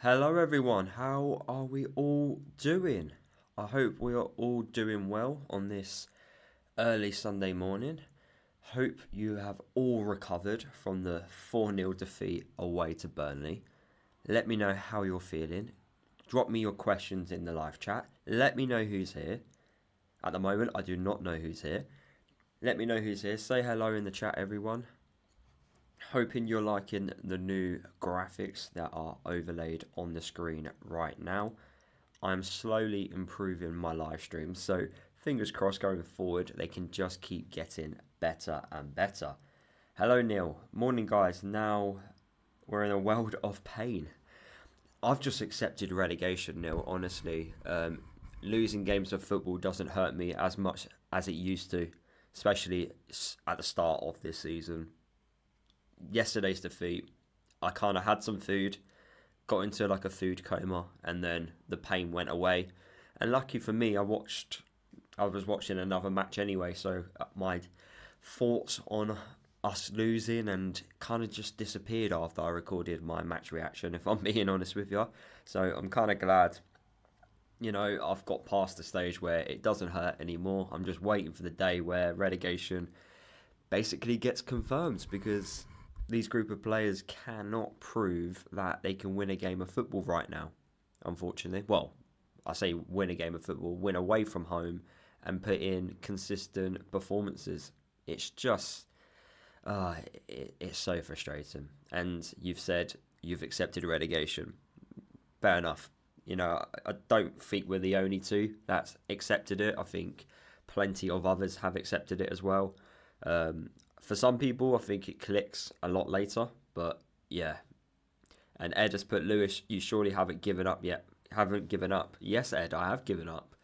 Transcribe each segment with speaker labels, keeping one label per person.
Speaker 1: Hello, everyone. How are we all doing? I hope we are all doing well on this early Sunday morning. Hope you have all recovered from the 4-0 defeat away to Burnley. Let me know how you're feeling. Drop me your questions in the live chat. Let me know who's here. At the moment, I do not know who's here. Let me know who's here. Say hello in the chat, everyone. Hoping you're liking the new graphics that are overlaid on the screen right now. I'm slowly improving my live streams, so fingers crossed going forward they can just keep getting better and better. Hello Neil, morning guys. Now we're in a world of pain. I've just accepted relegation, Neil, honestly. Losing games of football doesn't hurt me as much as it used to, especially at the start of this season. Yesterday's defeat, I kind of had some food, got into like a food coma, and then the pain went away. And lucky for me, I was watching another match anyway, so my thoughts on us losing and kind of just disappeared after I recorded my match reaction, if I'm being honest with you. So I'm kind of glad, I've got past the stage where it doesn't hurt anymore. I'm just waiting for the day where relegation basically gets confirmed because these group of players cannot prove that they can win a game of football right now, unfortunately. Well, I say win a game of football, win away from home and put in consistent performances. It's just, it's so frustrating. And you've said you've accepted relegation. Fair enough. I don't think we're the only two that's accepted it. I think plenty of others have accepted it as well. For some people, I think it clicks a lot later, but yeah. And Ed has put, Lewis, you surely haven't given up yet. Haven't given up. Yes, Ed, I have given up.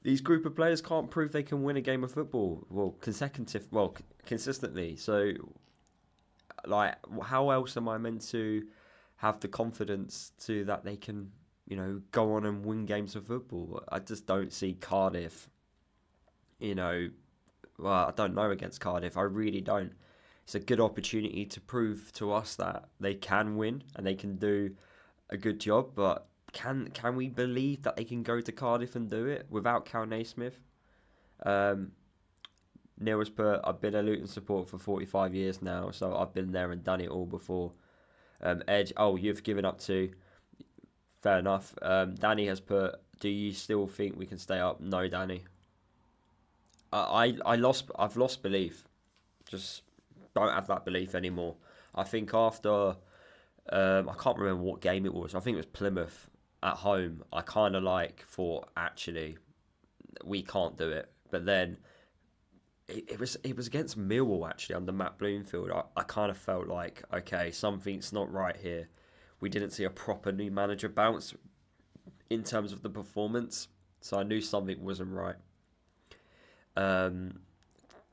Speaker 1: These group of players can't prove they can win a game of football, consistently. So, like, how else am I meant to have the confidence to that they can, go on and win games of football? I just don't see Cardiff, well, I don't know against Cardiff. I really don't. It's a good opportunity to prove to us that they can win and they can do a good job. But can we believe that they can go to Cardiff and do it without Cal Naismith? Neil has put, I've been a Luton supporter for 45 years now, so I've been there and done it all before. Ed, you've given up too. Fair enough. Danny has put, do you still think we can stay up? No, Danny. I've lost belief. Just don't have that belief anymore. I think after I can't remember what game it was. I think it was Plymouth at home. I kind of thought actually we can't do it. But then it was against Millwall actually under Matt Bloomfield. I kind of felt like okay, something's not right here. We didn't see a proper new manager bounce in terms of the performance, so I knew something wasn't right.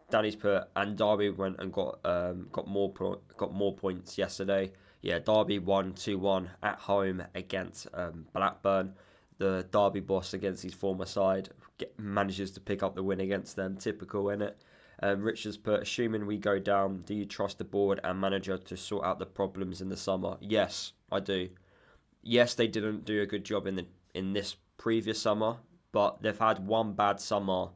Speaker 1: Danny's put, and Derby went and got more points yesterday. Yeah, Derby won 2-1 at home against Blackburn. The Derby boss against his former side manages to pick up the win against them. Typical, innit? Richard's put, assuming we go down, do you trust the board and manager to sort out the problems in the summer? Yes, I do. Yes, they didn't do a good job in this previous summer, but they've had one bad summer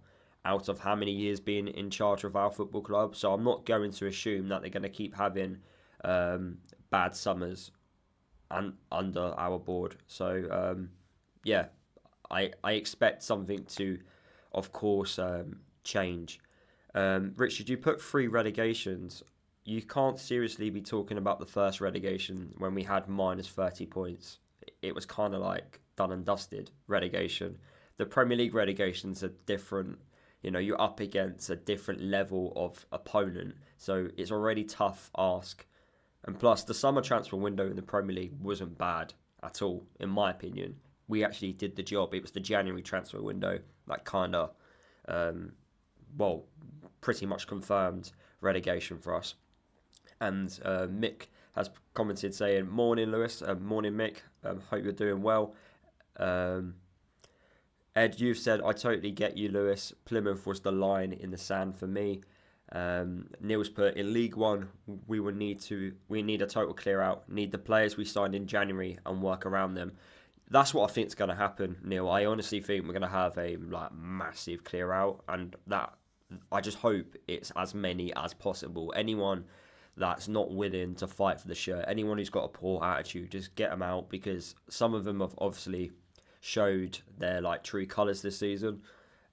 Speaker 1: out of how many years being in charge of our football club. So I'm not going to assume that they're going to keep having bad summers under our board. So, yeah, I expect something to, of course, change. Richard, you put 3 relegations. You can't seriously be talking about the first relegation when we had minus 30 points. It was kind of like done and dusted relegation. The Premier League relegations are different. You're up against a different level of opponent, so it's already tough ask. And plus, the summer transfer window in the Premier League wasn't bad at all, in my opinion. We actually did the job. It was the January transfer window that kind of, pretty much confirmed relegation for us. And Mick has commented saying, morning Lewis, morning Mick, hope you're doing well. Ed, you've said, I totally get you, Lewis. Plymouth was the line in the sand for me. Neil's put in League One, we need a total clear out. Need the players we signed in January and work around them. That's what I think is going to happen, Neil. I honestly think we're going to have a massive clear out, and that I just hope it's as many as possible. Anyone that's not willing to fight for the shirt, anyone who's got a poor attitude, just get them out, because some of them have obviously showed their true colours this season.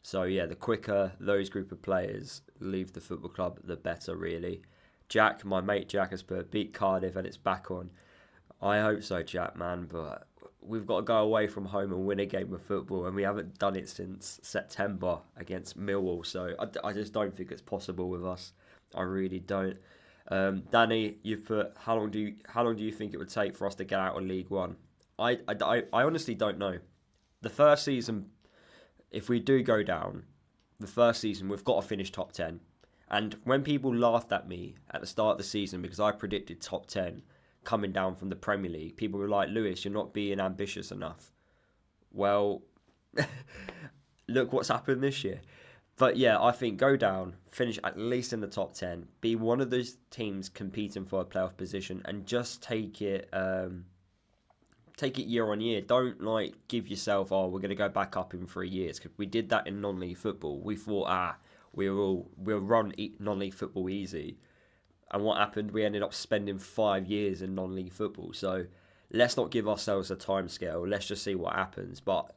Speaker 1: So yeah, the quicker those group of players leave the football club, the better, really. Jack, my mate Jack, has put beat Cardiff and it's back on. I hope so, Jack, man, but we've got to go away from home and win a game of football, and we haven't done it since September against Millwall, so I just don't think it's possible with us. I really don't. Danny, you've put how long do you think it would take for us to get out of League One? I honestly don't know. The first season, if we do go down, the first season we've got to finish top 10. And when people laughed at me at the start of the season because I predicted top 10 coming down from the Premier League, people were like, Lewis, you're not being ambitious enough. Well, look what's happened this year. But yeah, I think go down, finish at least in the top 10, be one of those teams competing for a playoff position, and just take it year on year. Don't give yourself, we're going to go back up in 3 years, because we did that in non-league football. We thought, we'll run non-league football easy. And what happened? We ended up spending 5 years in non-league football. So let's not give ourselves a time scale. Let's just see what happens. But,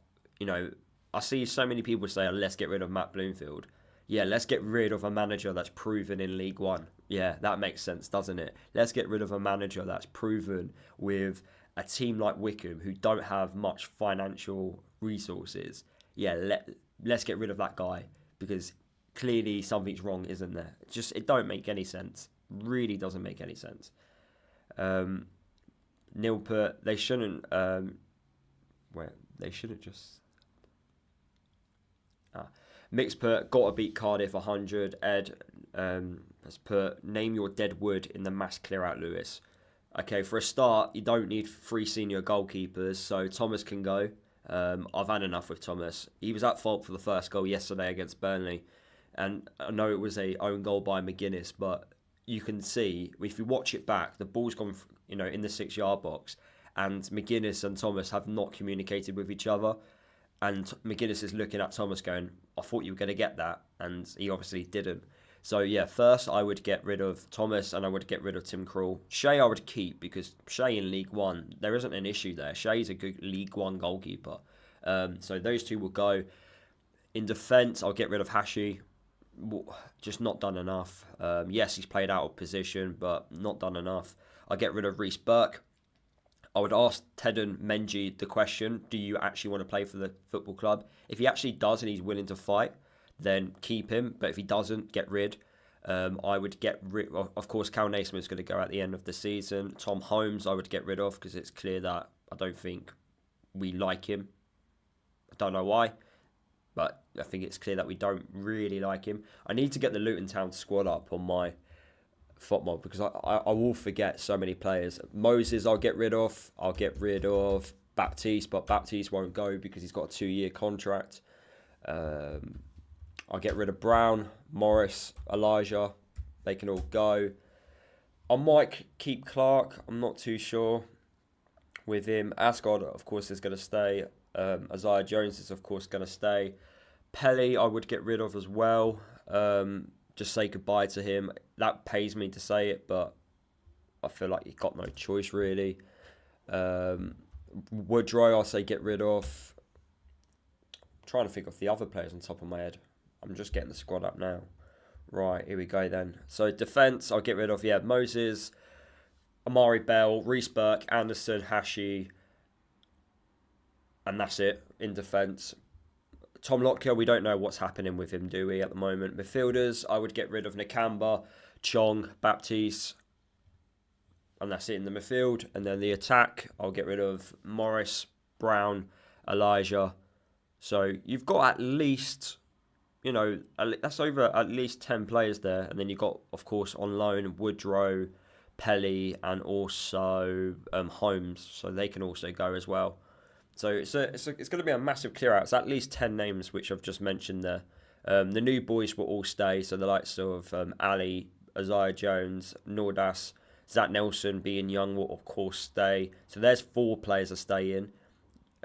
Speaker 1: I see so many people say, let's get rid of Matt Bloomfield. Yeah, let's get rid of a manager that's proven in League One. Yeah, that makes sense, doesn't it? Let's get rid of a manager that's proven with a team like Wickham, who don't have much financial resources. Yeah, let's get rid of that guy, because clearly something's wrong, isn't there? It don't make any sense. Really doesn't make any sense. Neil put they shouldn't just. Mix put got to beat Cardiff 100. Ed has put name your dead wood in the mass clear out, Lewis. Okay, for a start, you don't need 3 senior goalkeepers, so Thomas can go. I've had enough with Thomas. He was at fault for the first goal yesterday against Burnley, and I know it was a own goal by McGuinness, but you can see, if you watch it back, the ball's gone, in the 6-yard box, and McGuinness and Thomas have not communicated with each other, and McGuinness is looking at Thomas going, I thought you were going to get that, and he obviously didn't. So yeah, first I would get rid of Thomas, and I would get rid of Tim Krul. Shea I would keep, because Shea in League One, there isn't an issue there. Shea's a good League One goalkeeper. So those two will go. In defence, I'll get rid of Hashi. Just not done enough. Yes, he's played out of position, but not done enough. I'll get rid of Reece Burke. I would ask Tedden Menji the question, do you actually want to play for the football club? If he actually does and he's willing to fight, then keep him. But if he doesn't, get rid. I would get rid of course, Cal Naismith is going to go at the end of the season. Tom Holmes I would get rid of, because it's clear that I don't think we like him. I don't know why, but I think it's clear that we don't really like him. I need to get the Luton Town squad up on my football, because I will forget so many players. Moses I'll get rid of. I'll get rid of Baptiste, but Baptiste won't go because he's got a 2-year contract. I'll get rid of Brown, Morris, Elijah. They can all go. I might keep Clark. I'm not too sure with him. Asgard, of course, is going to stay. Isaiah Jones is, of course, going to stay. Pelly, I would get rid of as well. Just say goodbye to him. That pays me to say it, but I feel like you've got no choice, really. Woodrow, I'll say get rid of. I'm trying to think of the other players on top of my head. I'm just getting the squad up now. Right, here we go then. So defence, I'll get rid of, Moses, Amari Bell, Reece Burke, Anderson, Hashi, and that's it in defence. Tom Lockyer, we don't know what's happening with him, do we, at the moment? Midfielders, I would get rid of Nakamba, Chong, Baptiste, and that's it in the midfield. And then the attack, I'll get rid of Morris, Brown, Elijah. So you've got at least, that's over at least 10 players there. And then you've got, of course, on loan, Woodrow, Pelly, and also Holmes. So they can also go as well. So it's going to be a massive clear out. It's at least 10 names which I've just mentioned there. The new boys will all stay, so the likes of Ali, Isaiah Jones, Nordas, Zach Nelson, being young, will of course stay. So there's 4 players that stay in.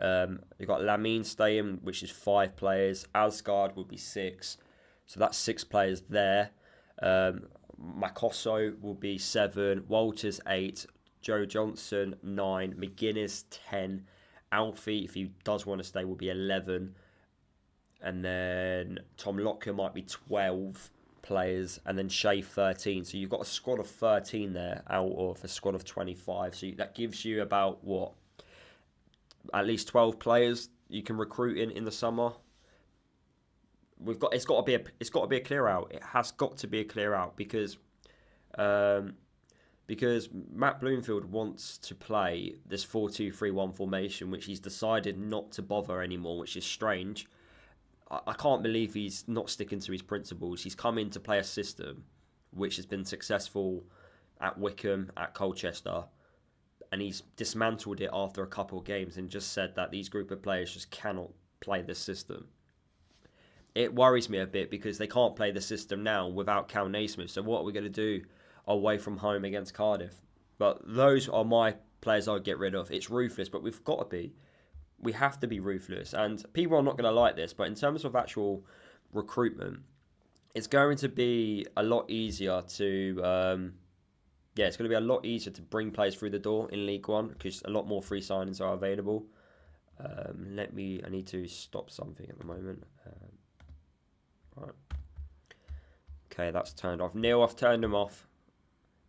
Speaker 1: You've got Lamine staying, which is 5 players. Asgard will be 6. So that's 6 players there. Makoso will be 7. Walters 8. Joe Johnson 9. McGuinness 10. Alfie, if he does want to stay, will be 11. And then Tom Lockyer might be 12 players. And then Shea 13. So you've got a squad of 13 there out of a squad of 25. So that gives you about, what, at least 12 players you can recruit in the summer. It's got to be a clear out. It has got to be a clear out because Matt Bloomfield wants to play this 4-2-3-1 formation, which he's decided not to bother anymore, which is strange. I can't believe he's not sticking to his principles. He's come in to play a system which has been successful at Wickham, at Colchester, and he's dismantled it after a couple of games and just said that these group of players just cannot play this system. It worries me a bit because they can't play the system now without Cal Naismith. So what are we going to do away from home against Cardiff? But those are my players I'd get rid of. It's ruthless, but we've got to be. We have to be ruthless. And people are not going to like this, but in terms of actual recruitment, it's going to be a lot easier to... it's going to be a lot easier to bring players through the door in League One because a lot more free signings are available. I need to stop something at the moment. Right. Okay, that's turned off. Neil, I've turned them off.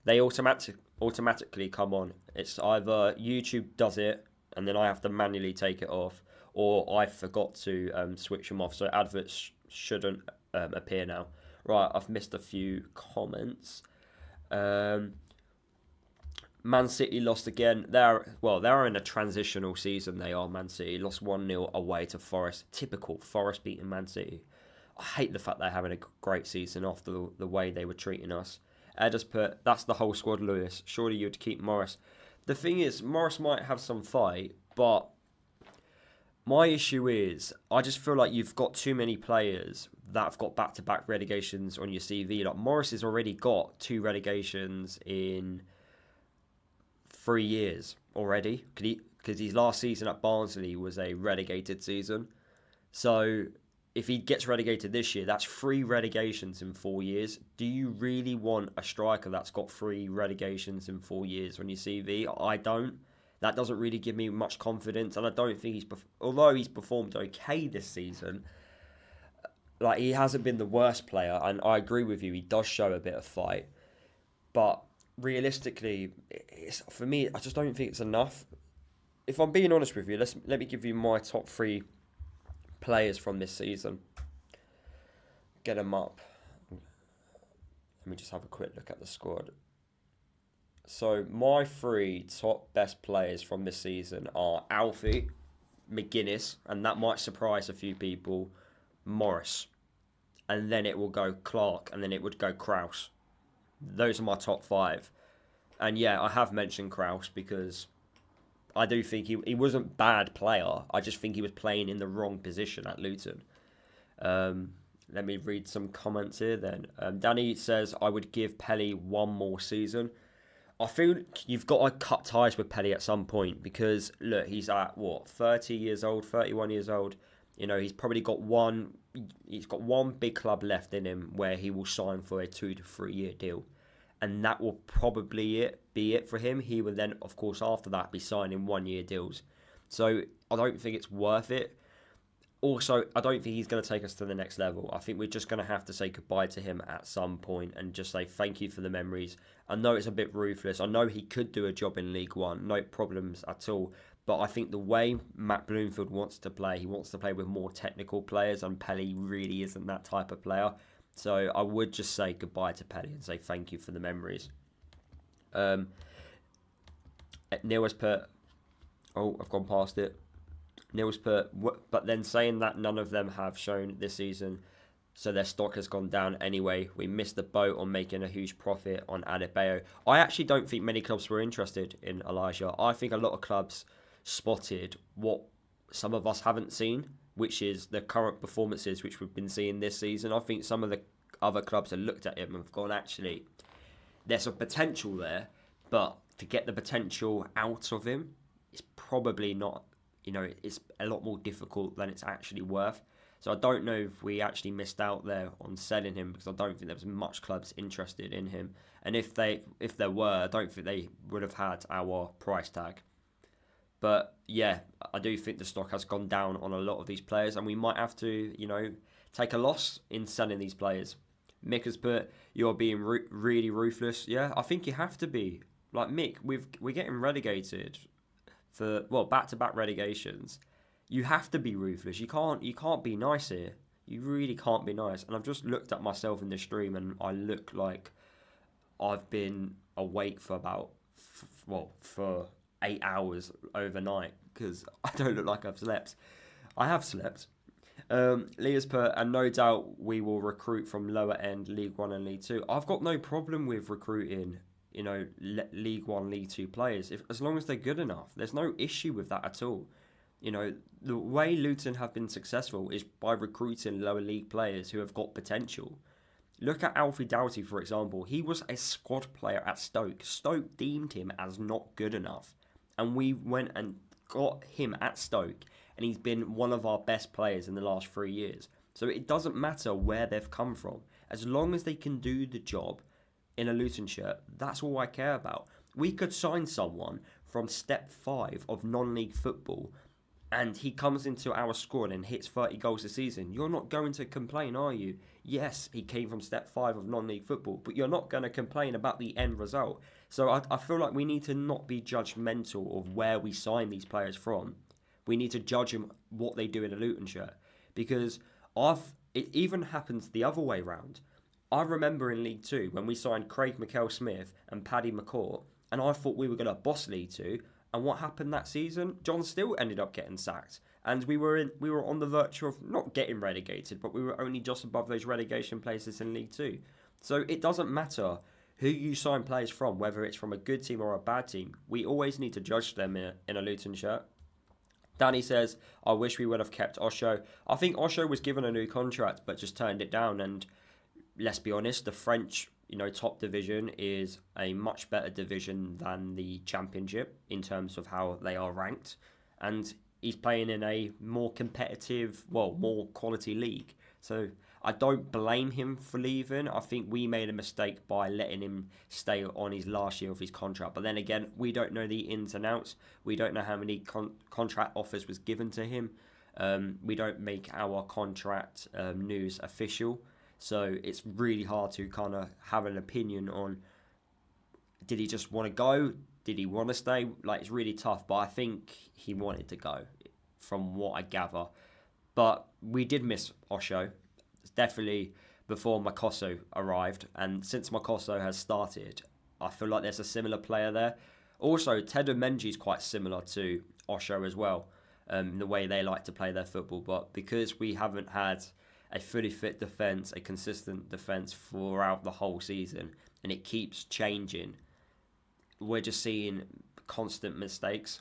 Speaker 1: They automatically come on. It's either YouTube does it and then I have to manually take it off, or I forgot to switch them off. So adverts shouldn't appear now. Right, I've missed a few comments. Man City lost again. They're in a transitional season. They are. Man City lost 1-0 away to Forest. Typical Forest beating Man City. I hate the fact they're having a great season after the way they were treating us. Ed has put, that's the whole squad, Lewis. Surely you'd keep Morris. The thing is, Morris might have some fight, but my issue is, I just feel like you've got too many players that have got back-to-back relegations on your CV. Like Morris has already got 2 relegations in 3 years already, because his last season at Barnsley was a relegated season. So if he gets relegated this year, that's 3 relegations in 4 years. Do you really want a striker that's got 3 relegations in 4 years on your CV? I don't. That doesn't really give me much confidence, and I don't think although he's performed okay this season, like he hasn't been the worst player, and I agree with you, he does show a bit of fight, but realistically, for me, I just don't think it's enough. If I'm being honest with you, let me give you my top 3 players from this season. Get them up. Let me just have a quick look at the squad. So my 3 top best players from this season are Alfie, McGuinness, and that might surprise a few people, Morris, and then it will go Clark, and then it would go Krause. Those are my top 5. And yeah, I have mentioned Krause because I do think he wasn't a bad player. I just think he was playing in the wrong position at Luton. Let me read some comments here then. Danny says, I would give Pelly 1 more season. I feel you've got to cut ties with Pelly at some point because, look, he's at, 30 years old, 31 years old. You know, he's probably got one big club left in him where he will sign for a 2 to 3 year deal. And that will probably be it for him. He will then, of course, after that, be signing 1 year deals. So I don't think it's worth it. Also, I don't think he's going to take us to the next level. I think we're just going to have to say goodbye to him at some point and just say thank you for the memories. I know it's a bit ruthless. I know he could do a job in League One. No problems at all. But I think the way Matt Bloomfield wants to play, he wants to play with more technical players, and Pelly really isn't that type of player. So I would just say goodbye to Pelly and say thank you for the memories. Neil has put... Oh, I've gone past it. Neil's put... But then saying that none of them have shown this season, so their stock has gone down anyway. We missed the boat on making a huge profit on Adebayo. I actually don't think many clubs were interested in Elijah. I think a lot of clubs spotted what some of us haven't seen, which is the current performances which we've been seeing this season. I think some of the other clubs have looked at him and have gone, actually, there's a potential there, but to get the potential out of him, it's probably not, it's a lot more difficult than it's actually worth. So I don't know if we actually missed out there on selling him, because I don't think there was much clubs interested in him. And if there were, I don't think they would have had our price tag. But yeah, I do think the stock has gone down on a lot of these players, and we might have to, take a loss in selling these players. Mick has put, you're being really ruthless. Yeah, I think you have to be. Like Mick, we're getting relegated for, back-to-back relegations. You have to be ruthless. You can't be nice here. You really can't be nice. And I've just looked at myself in the stream, and I look like I've been awake for about, for 8 hours overnight, because I don't look like I've slept. I have slept. Leah's put, and no doubt we will recruit from lower end League 1 and League 2. I've got no problem with recruiting, League 1, League 2 players, as long as they're good enough. There's no issue with that at all. The way Luton have been successful is by recruiting lower league players who have got potential. Look at Alfie Doughty, for example. He was a squad player at Stoke. Stoke deemed him as not good enough. And we went and got him at Stoke, and he's been one of our best players in the last 3 years. So it doesn't matter where they've come from. As long as they can do the job in a Luton shirt, that's all I care about. We could sign someone from step 5 of non-league football, and he comes into our squad and hits 30 goals a season. You're not going to complain, are you? Yes, he came from step 5 of non-league football, but you're not going to complain about the end result. So I feel like we need to not be judgmental of where we sign these players from. We need to judge them what they do in a Luton shirt, because it even happens the other way round. I remember in League 2 when we signed Craig McKell-Smith and Paddy McCourt, and I thought we were going to boss League 2. And what happened that season? John Still ended up getting sacked, and we were on the verge of not getting relegated, but we were only just above those relegation places in League 2. So it doesn't matter who you sign players from, whether it's from a good team or a bad team. We always need to judge them in a Luton shirt. Danny says, I wish we would have kept Osho. I think Osho was given a new contract, but just turned it down. And let's be honest, the French top division is a much better division than the Championship in terms of how they are ranked. And he's playing in a more competitive, more quality league. So I don't blame him for leaving. I think we made a mistake by letting him stay on his last year of his contract. But then again, we don't know the ins and outs. We don't know how many contract offers was given to him. We don't make our contract news official. So it's really hard to kind of have an opinion on, did he just want to go? Did he want to stay? It's really tough. But I think he wanted to go, from what I gather. But we did miss Osho. It's definitely before Makosso arrived. And since Makosso has started, I feel like there's a similar player there. Also, Tedo Menji is quite similar to Osho as well, in the way they like to play their football. But because we haven't had a fully fit defence, a consistent defence throughout the whole season, and it keeps changing, we're just seeing constant mistakes.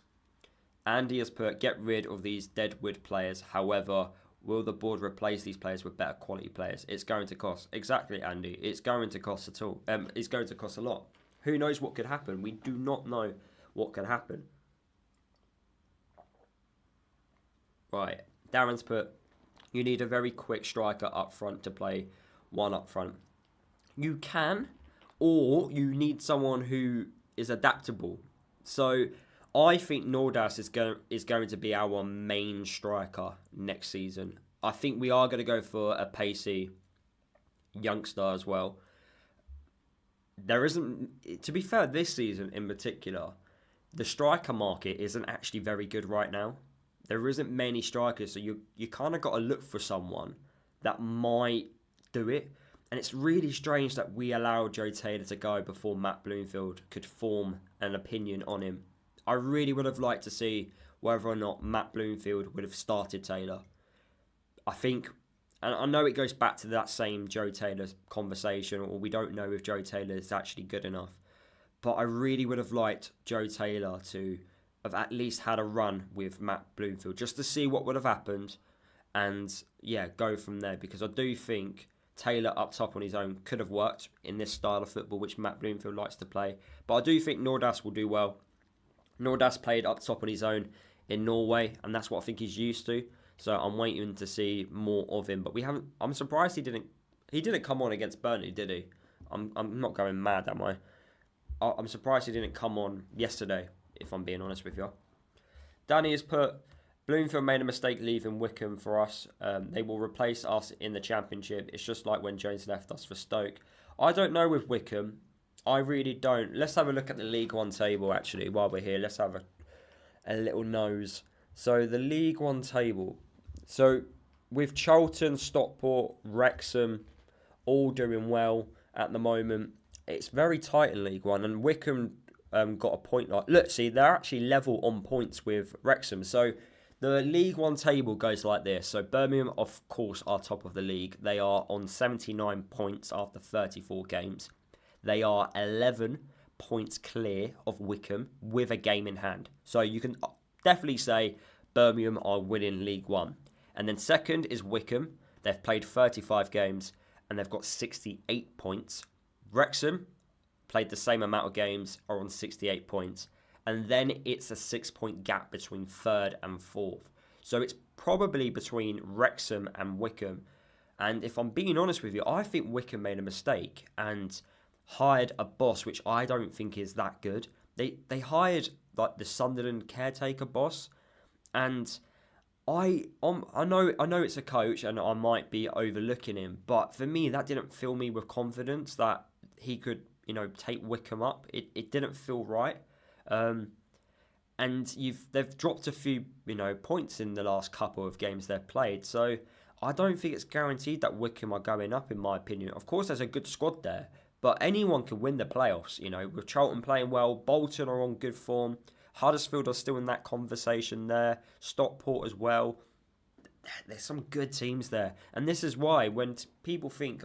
Speaker 1: Andy has put, get rid of these deadwood players. However, will the board replace these players with better quality players? It's going to cost. Exactly, Andy. It's going to cost at all. It's going to cost a lot. Who knows what could happen? We do not know what could happen. Right. Darren's put, you need a very quick striker up front to play one up front. You can, or you need someone who is adaptable. So I think Nordas is going to be our main striker next season. I think we are going to go for a pacey youngster as well. There isn't, to be fair, this season in particular, the striker market isn't actually very good right now. There isn't many strikers, so you kind of got to look for someone that might do it. And it's really strange that we allowed Joe Taylor to go before Matt Bloomfield could form an opinion on him. I really would have liked to see whether or not Matt Bloomfield would have started Taylor. I think, and I know it goes back to that same Joe Taylor conversation, or we don't know if Joe Taylor is actually good enough. But I really would have liked Joe Taylor to have at least had a run with Matt Bloomfield, just to see what would have happened. and yeah, go from there, because I do think Taylor up top on his own could have worked in this style of football which Matt Bloomfield likes to play. But I do think Nordas will do well. Nordas played up top on his own in Norway, and that's what I think he's used to. So I'm waiting to see more of him. But we haven't. I'm surprised he didn't come on against Burnley, did he? I'm not going mad, am I? I'm surprised he didn't come on yesterday, if I'm being honest with you. Danny has put, Bloomfield made a mistake leaving Wickham for us. They will replace us in the Championship. It's just like when Jones left us for Stoke. I don't know with Wickham. I really don't. Let's have a look at the League One table, actually, while we're here. Let's have a little nose. So, the League One table. So, with Charlton, Stockport, Wrexham all doing well at the moment, it's very tight in League One. And Wickham got a point. Look, see, they're actually level on points with Wrexham. So, the League One table goes like this. So Birmingham, of course, are top of the league. They are on 79 points after 34 games. They are 11 points clear of Wickham with a game in hand. So you can definitely say Birmingham are winning League One. And then second is Wickham. They've played 35 games and they've got 68 points. Wrexham played the same amount of games, are on 68 points. And then it's a 6-point gap between third and fourth. So it's probably between Wrexham and Wickham. And if I'm being honest with you, I think Wickham made a mistake and hired a boss, which I don't think is that good. They hired like the Sunderland caretaker boss. And I know it's a coach and I might be overlooking him. But for me, that didn't fill me with confidence that he could, take Wickham up. It didn't feel right. And they've dropped a few, points in the last couple of games they've played. So I don't think it's guaranteed that Wickham are going up, in my opinion. Of course, there's a good squad there, but anyone can win the playoffs. With Charlton playing well, Bolton are on good form, Huddersfield are still in that conversation there, Stockport as well. There's some good teams there, and this is why when people think,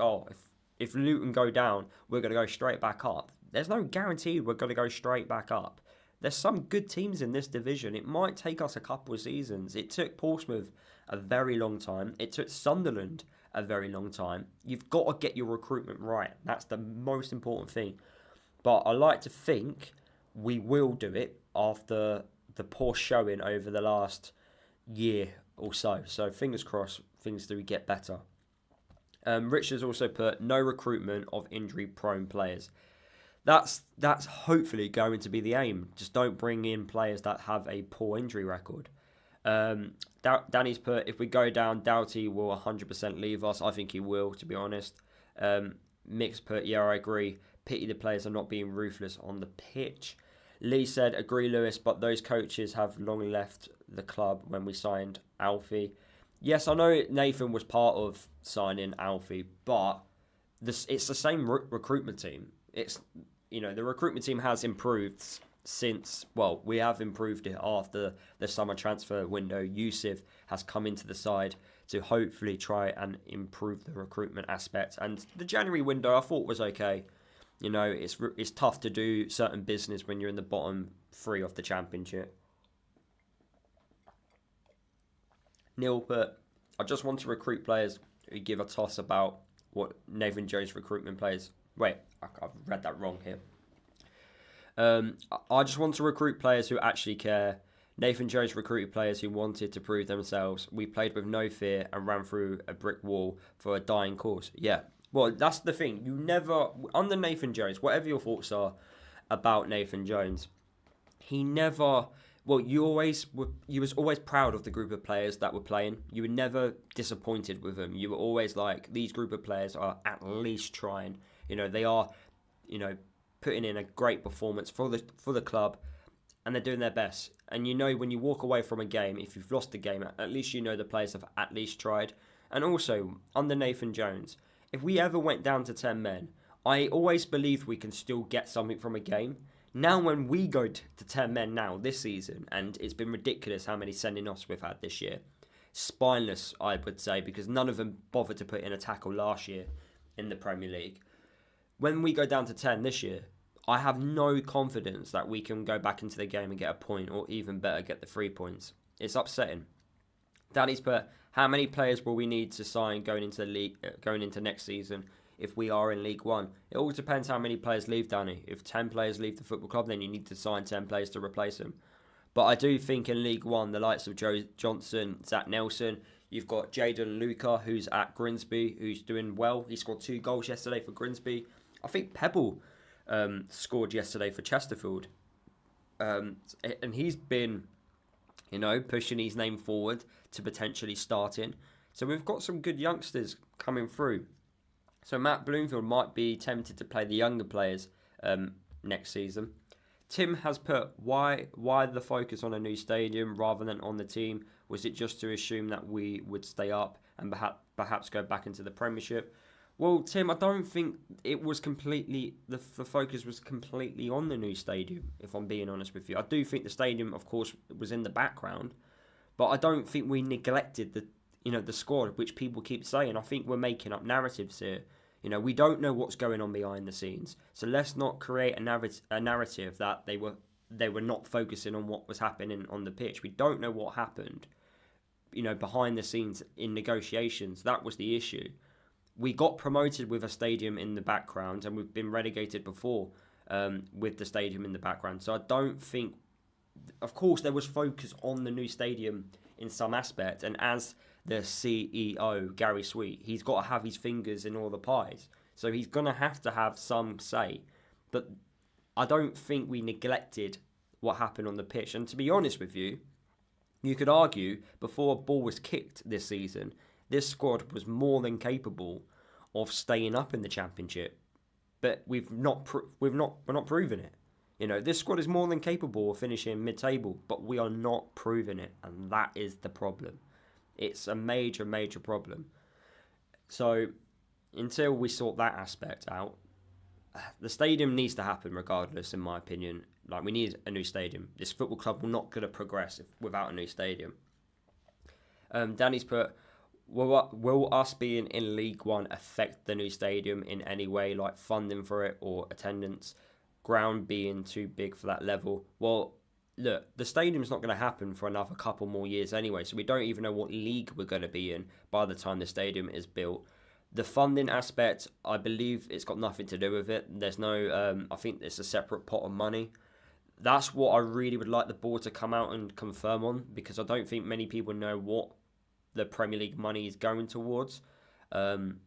Speaker 1: if Luton go down, we're going to go straight back up. There's no guarantee we're going to go straight back up. There's some good teams in this division. It might take us a couple of seasons. It took Portsmouth a very long time. It took Sunderland a very long time. You've got to get your recruitment right. That's the most important thing. But I like to think we will do it after the poor showing over the last year or so. So fingers crossed, things do get better. Richard's also put, no recruitment of injury-prone players. That's hopefully going to be the aim. Just don't bring in players that have a poor injury record. Danny's put, if we go down, Doughty will 100% leave us. I think he will, to be honest. Mick's put, yeah, I agree. Pity the players are not being ruthless on the pitch. Lee said, agree, Lewis, but those coaches have long left the club when we signed Alfie. Yes, I know Nathan was part of signing Alfie, but it's the same recruitment team. The recruitment team has improved since, we have improved it after the summer transfer window. Yusuf has come into the side to hopefully try and improve the recruitment aspect. And the January window I thought was okay. It's tough to do certain business when you're in the bottom three of the Championship. Neil put, I just want to recruit players who give a toss about what Nathan Jones recruitment players. Wait, I've read that wrong here. I just want to recruit players who actually care. Nathan Jones recruited players who wanted to prove themselves. We played with no fear and ran through a brick wall for a dying cause. Yeah, well, that's the thing. You never, under Nathan Jones, whatever your thoughts are about Nathan Jones, he never... you was always proud of the group of players that were playing. You were never disappointed with them. You were always like, these group of players are at least trying. They are, putting in a great performance for the club, and they're doing their best. And when you walk away from a game, if you've lost the game, at least the players have at least tried. And also, under Nathan Jones, if we ever went down to 10 men, I always believed we can still get something from a game. Now when we go to 10 men now this season, and it's been ridiculous how many sending offs we've had this year. Spineless, I would say, because none of them bothered to put in a tackle last year in the Premier League. When we go down to 10 this year, I have no confidence that we can go back into the game and get a point, or even better, get the 3 points. It's upsetting. Danny's put, How many players will we need to sign going into the league, going into next season if we are in League One? It all depends how many players leave, Danny. If 10 players leave the football club, then you need to sign 10 players to replace them. But I do think in League One, the likes of Joe Johnson, Zach Nelson, you've got Jadon Luca, who's at Grimsby, who's doing well. He scored 2 goals yesterday for Grimsby. I think Pebble scored yesterday for Chesterfield. And he's been, pushing his name forward to potentially starting. So we've got some good youngsters coming through. So Matt Bloomfield might be tempted to play the younger players next season. Tim has put, why the focus on a new stadium rather than on the team? Was it just to assume that we would stay up and perhaps go back into the Premiership? Well, Tim, I don't think it was completely, the focus was completely on the new stadium, if I'm being honest with you. I do think the stadium, of course, was in the background, but I don't think we neglected the squad, which people keep saying. I think we're making up narratives here. We don't know what's going on behind the scenes. So let's not create a narrative that they were not focusing on what was happening on the pitch. We don't know what happened, behind the scenes in negotiations. That was the issue. We got promoted with a stadium in the background, and we've been relegated before with the stadium in the background. So I don't think, of course, there was focus on the new stadium in some aspect, and as the CEO, Gary Sweet, he's got to have his fingers in all the pies. So he's going to have some say. But I don't think we neglected what happened on the pitch. And to be honest with you, you could argue before a ball was kicked this season, this squad was more than capable of staying up in the Championship. But we're not proving it. This squad is more than capable of finishing mid-table, but we are not proving it. And that is the problem. It's a major, major problem. So until we sort that aspect out, the stadium needs to happen regardless, in my opinion. Like, we need a new stadium. This football club will not going to progress without a new stadium. Danny's put, will us being in League One affect the new stadium in any way, like funding for it or attendance, ground being too big for that level? Well, look, the stadium's not going to happen for another couple more years anyway, so we don't even know what league we're going to be in by the time the stadium is built. The funding aspect, I believe it's got nothing to do with it. There's no, I think it's a separate pot of money. That's what I really would like the board to come out and confirm on, because I don't think many people know what the Premier League money is going towards. From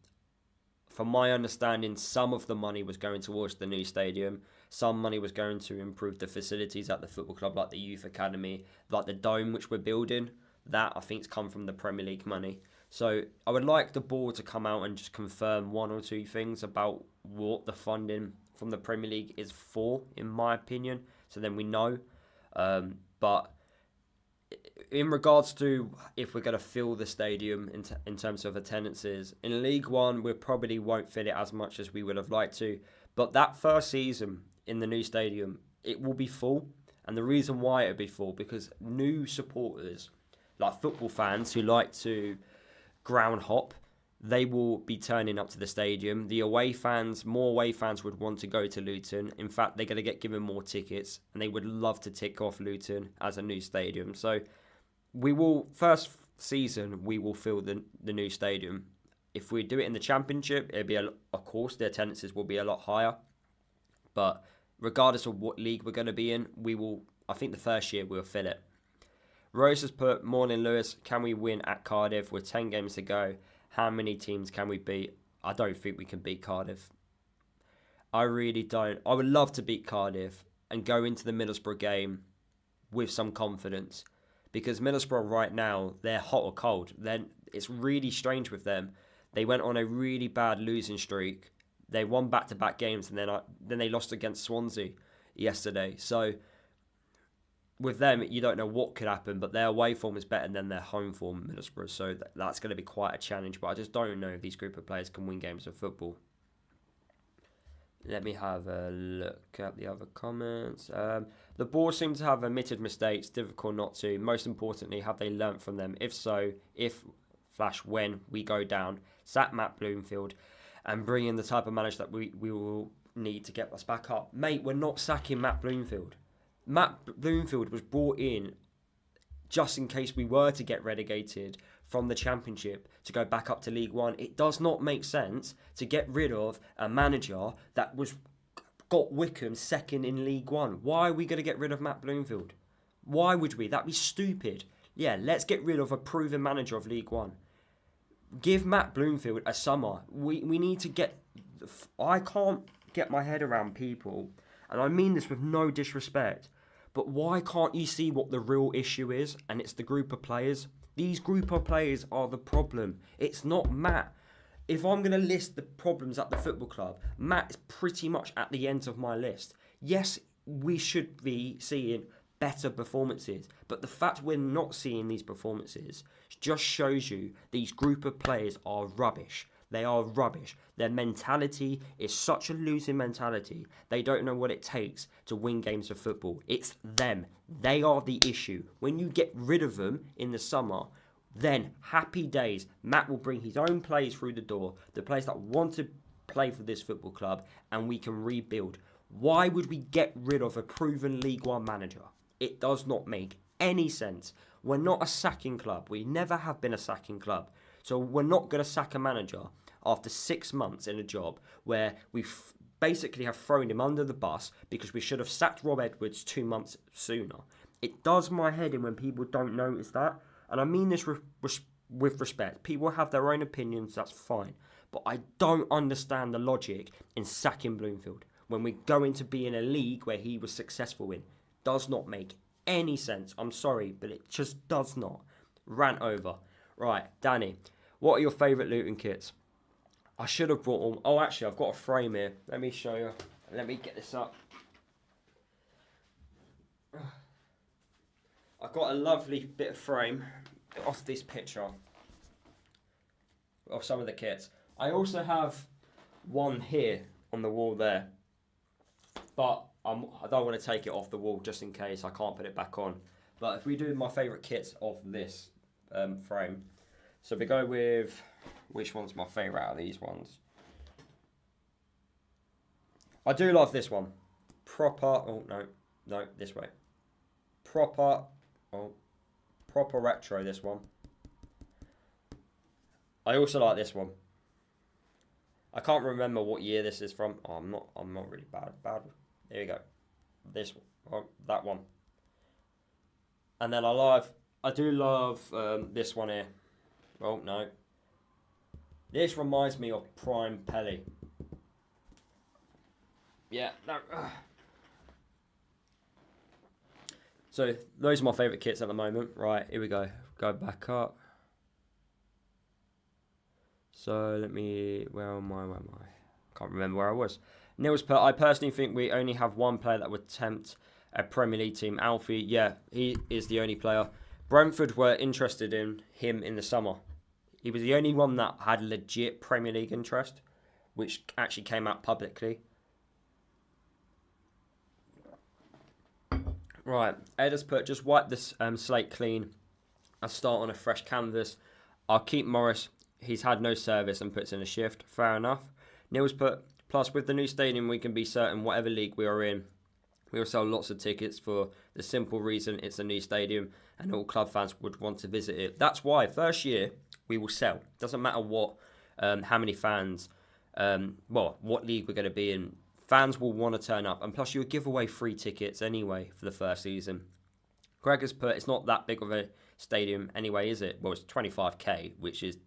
Speaker 1: my understanding, some of the money was going towards the new stadium. Some money was going to improve the facilities at the football club, like the youth academy, like the dome which we're building. That, I think, has come from the Premier League money. So I would like the board to come out and just confirm one or two things about what the funding from the Premier League is for, in my opinion. So then we know. But in regards to if we're going to fill the stadium in terms of attendances, in League One, we probably won't fill it as much as we would have liked to. But that first season in the new stadium, it will be full. And the reason why it'll be full, because new supporters, like football fans who like to ground hop, they will be turning up to the stadium. The away fans, more away fans would want to go to Luton. In fact, they're going to get given more tickets, and they would love to tick off Luton as a new stadium. So we will, first season, we will fill the new stadium. If we do it in the Championship, it'll be, of course, the attendances will be a lot higher. But regardless of what league we're going to be in, I think the first year we'll fill it. Rose has put, morning Lewis, can we win at Cardiff with 10 games to go? How many teams can we beat? I don't think we can beat Cardiff. I really don't. I would love to beat Cardiff and go into the Middlesbrough game with some confidence. Because Middlesbrough right now, they're hot or cold. It's really strange with them. They went on a really bad losing streak. They won back-to-back games, and then they lost against Swansea yesterday. So with them, you don't know what could happen, but their away form is better than their home form, Middlesbrough. So that's going to be quite a challenge. But I just don't know if these group of players can win games of football. Let me have a look at the other comments. The board seem to have admitted mistakes, difficult not to. Most importantly, have they learnt from them? If so, when we go down, sack Matt Bloomfield and bring in the type of manager that we will need to get us back up. Mate, we're not sacking Matt Bloomfield. Matt Bloomfield was brought in just in case we were to get relegated from the Championship to go back up to League One. It does not make sense to get rid of a manager that got Wickham second in League One. Why are we going to get rid of Matt Bloomfield? Why would we? That'd be stupid. Yeah, let's get rid of a proven manager of League One. Give Matt Bloomfield a summer. We need to get... I can't get my head around people, and I mean this with no disrespect, but why can't you see what the real issue is? And it's the group of players. These group of players are the problem. It's not Matt. If I'm going to list the problems at the football club, Matt is pretty much at the end of my list. Yes, we should be seeing better performances, but the fact we're not seeing these performances just shows you these group of players are rubbish. They are rubbish. Their mentality is such a losing mentality. They don't know what it takes to win games of football. It's them. They are the issue. When you get rid of them in the summer, then happy days. Matt will bring his own players through the door, the players that want to play for this football club, and we can rebuild. Why would we get rid of a proven League One manager? It does not make any sense. We're not a sacking club. We never have been a sacking club. So we're not going to sack a manager after 6 months in a job where we basically have thrown him under the bus because we should have sacked Rob Edwards 2 months sooner. It does my head in when people don't notice that. And I mean this with respect. People have their own opinions, that's fine. But I don't understand the logic in sacking Bloomfield when we're going to be in a league where he was successful in. Does not make any sense. I'm sorry, but it just does not. Rant over. Right, Danny, what are your favourite Luton kits? I should have brought them. Oh, actually, I've got a frame here. Let me show you. Let me get this up. I've got a lovely bit of frame off this picture of some of the kits. I also have one here on the wall there, but I don't want to take it off the wall just in case I can't put it back on. But if we do my favourite kits of this frame, so we go with, which one's my favourite out of these ones? I do love this one. Proper retro, this one. I also like this one. I can't remember what year this is from. Oh, I'm not really bad. Here we go. This one, that one. And then I do love this one here. Oh no. This reminds me of Prime Pelly. Yeah, no. So those are my favourite kits at the moment. Right, here we go. Go back up. So where am I? Can't remember where I was. I personally think we only have one player that would tempt a Premier League team. Alfie, yeah, he is the only player. Brentford were interested in him in the summer. He was the only one that had legit Premier League interest, which actually came out publicly. Right, Ed has put, just wipe this slate clean and start on a fresh canvas. I'll keep Morris. He's had no service and puts in a shift. Fair enough. Neil's put, plus with the new stadium, we can be certain whatever league we are in, we will sell lots of tickets for the simple reason it's a new stadium and all club fans would want to visit it. That's why first year we will sell. Doesn't matter how many fans, what league we're going to be in. Fans will want to turn up, and plus you'll give away free tickets anyway for the first season. Greg has put, it's not that big of a stadium anyway, is it? Well, it's 25k, which is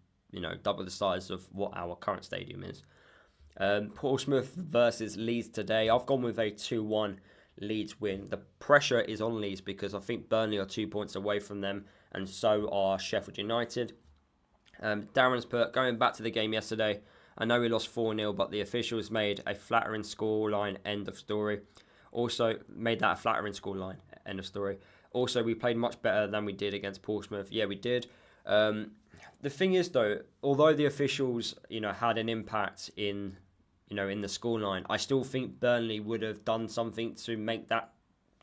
Speaker 1: double the size of what our current stadium is. Portsmouth versus Leeds today. I've gone with a 2-1 Leeds win. The pressure is on Leeds because I think Burnley are 2 points away from them, and so are Sheffield United. Darren's put, going back to the game yesterday, I know we lost 4-0, but the officials made a flattering scoreline, end of story. Also, made that a flattering scoreline, end of story. Also, we played much better than we did against Portsmouth. Yeah, we did. The thing is, though, although the officials, had an impact in the scoreline, I still think Burnley would have done something to make that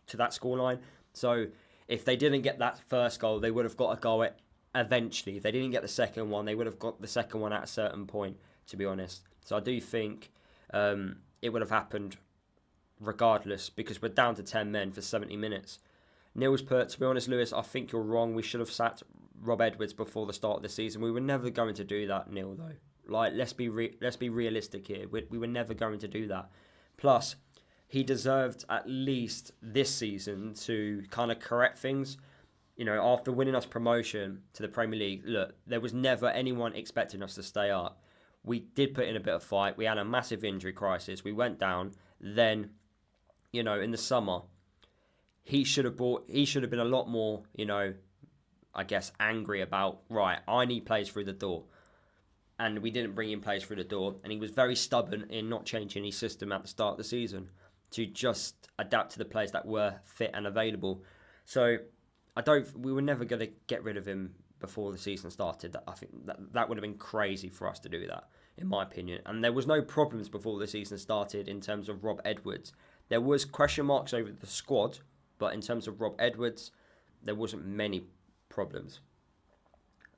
Speaker 1: to that scoreline. So, if they didn't get that first goal, they would have got a goal eventually. If they didn't get the second one, they would have got the second one at a certain point, to be honest. So I do think it would have happened regardless because we're down to 10 men for 70 minutes. Neil's put, to be honest, Lewis, I think you're wrong. We should have sacked Rob Edwards before the start of the season. We were never going to do that, Neil, though. Like, let's be realistic here. We were never going to do that. Plus, he deserved at least this season to kind of correct things. You know, after winning us promotion to the Premier League, look, there was never anyone expecting us to stay up. We did put in a bit of fight. We had a massive injury crisis. We went down. Then, you know, in the summer, he should have been a lot more, you know, I guess, angry about, right, I need players through the door. And we didn't bring in players through the door. And he was very stubborn in not changing his system at the start of the season to just adapt to the players that were fit and available. So we were never going to get rid of him before the season started. I think that would have been crazy for us to do that, in my opinion. And there was no problems before the season started in terms of Rob Edwards. There was question marks over the squad, but in terms of Rob Edwards, there wasn't many problems.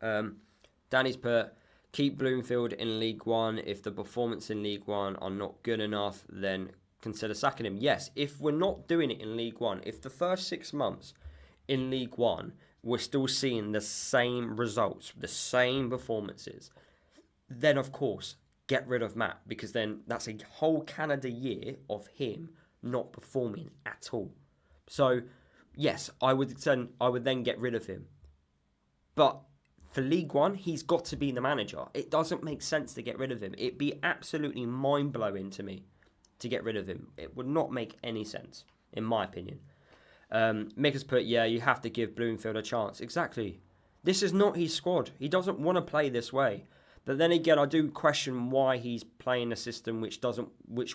Speaker 1: Danny's put, keep Bloomfield in League One. If the performance in League One are not good enough, then consider sacking him. Yes, if we're not doing it in League One, if the first 6 months in League One, we're still seeing the same results, the same performances, then of course, get rid of Matt, because then that's a whole Canada year of him not performing at all. So, yes, I would then get rid of him. But for League One, he's got to be the manager. It doesn't make sense to get rid of him. It'd be absolutely mind-blowing to me to get rid of him. It would not make any sense, in my opinion. Mick has put, yeah, you have to give Bloomfield a chance. Exactly. This is not his squad. He doesn't want to play this way. But then again, I do question why he's playing a system which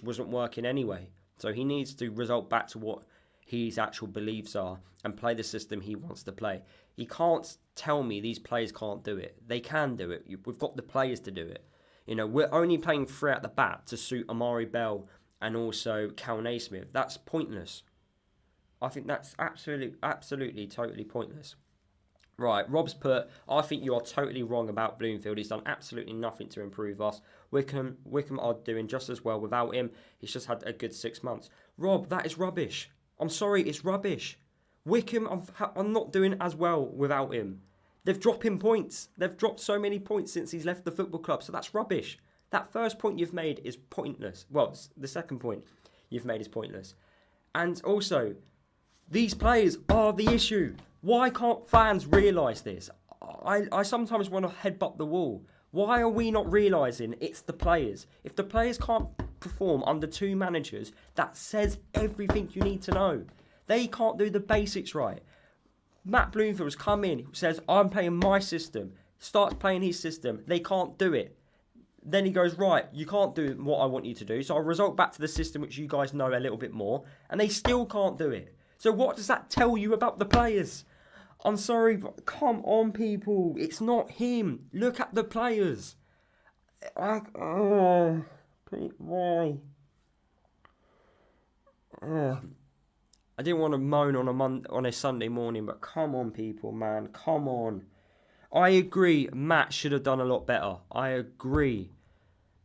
Speaker 1: wasn't working anyway. So he needs to result back to what his actual beliefs are and play the system he wants to play. He can't tell me these players can't do it. They can do it. We've got the players to do it. You know, we're only playing 3 at the back to suit Amari Bell and also Cal Naismith. That's pointless. I think that's absolutely, totally pointless. Right, Rob's put, I think you are totally wrong about Bloomfield. He's done absolutely nothing to improve us. Wickham are doing just as well without him. He's just had a good 6 months. Rob, that is rubbish. I'm sorry, it's rubbish. Wickham are not doing as well without him. They've dropped him points. They've dropped so many points since he's left the football club, so that's rubbish. That first point you've made is pointless. Well, the second point you've made is pointless. And also, these players are the issue. Why can't fans realise this? I sometimes want to headbutt the wall. Why are we not realising it's the players? If the players can't perform under 2 managers, that says everything you need to know. They can't do the basics right. Matt Bloomfield's come in, says, I'm playing my system, starts playing his system. They can't do it. Then he goes, right, you can't do what I want you to do, so I'll result back to the system which you guys know a little bit more, and they still can't do it. So what does that tell you about the players? I'm sorry, but come on, people. It's not him. Look at the players. Why? I didn't want to moan on a Sunday morning, but come on, people, man. Come on. I agree, Matt should have done a lot better. I agree.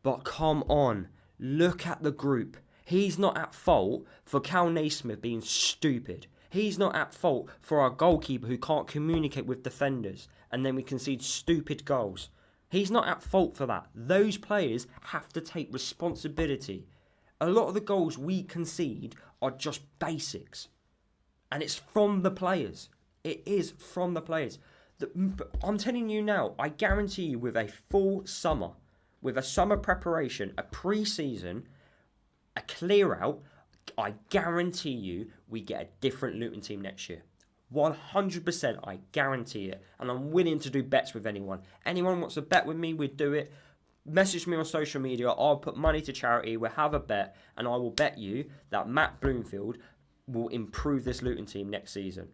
Speaker 1: But come on. Look at the group. He's not at fault for Cal Naismith being stupid. He's not at fault for our goalkeeper who can't communicate with defenders and then we concede stupid goals. He's not at fault for that. Those players have to take responsibility. A lot of the goals we concede are just basics. And it's from the players. It is from the players. I'm telling you now, I guarantee you with a full summer, with a summer preparation, a pre-season, a clear out, I guarantee you we get a different Luton team next year. 100%, I guarantee it. And I'm willing to do bets with anyone. Anyone wants to bet with me, we'd do it. Message me on social media. I'll put money to charity. We'll have a bet. And I will bet you that Matt Bloomfield will improve this Luton team next season.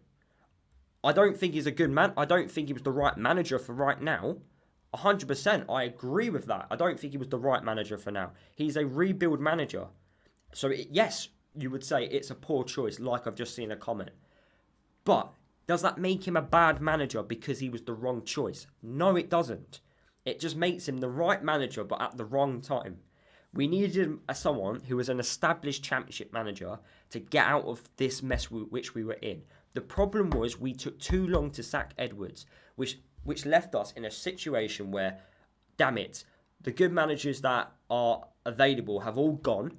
Speaker 1: I don't think he's a good man. I don't think he was the right manager for right now. 100%, I agree with that. I don't think he was the right manager for now. He's a rebuild manager. So yes, you would say it's a poor choice, like I've just seen a comment. But does that make him a bad manager because he was the wrong choice? No, it doesn't. It just makes him the right manager, but at the wrong time. We needed someone who was an established championship manager to get out of this mess which we were in. The problem was we took too long to sack Edwards, which which left us in a situation where, damn it, the good managers that are available have all gone,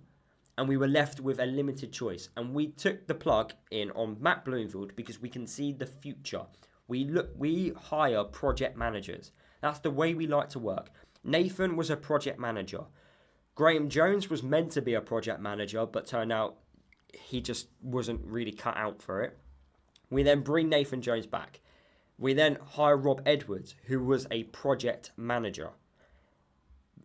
Speaker 1: and we were left with a limited choice. And we took the plug in on Matt Bloomfield because we can see the future. We hire project managers. That's the way we like to work. Nathan was a project manager. Graham Jones was meant to be a project manager, but turned out he just wasn't really cut out for it. We then bring Nathan Jones back. We then hire Rob Edwards, who was a project manager.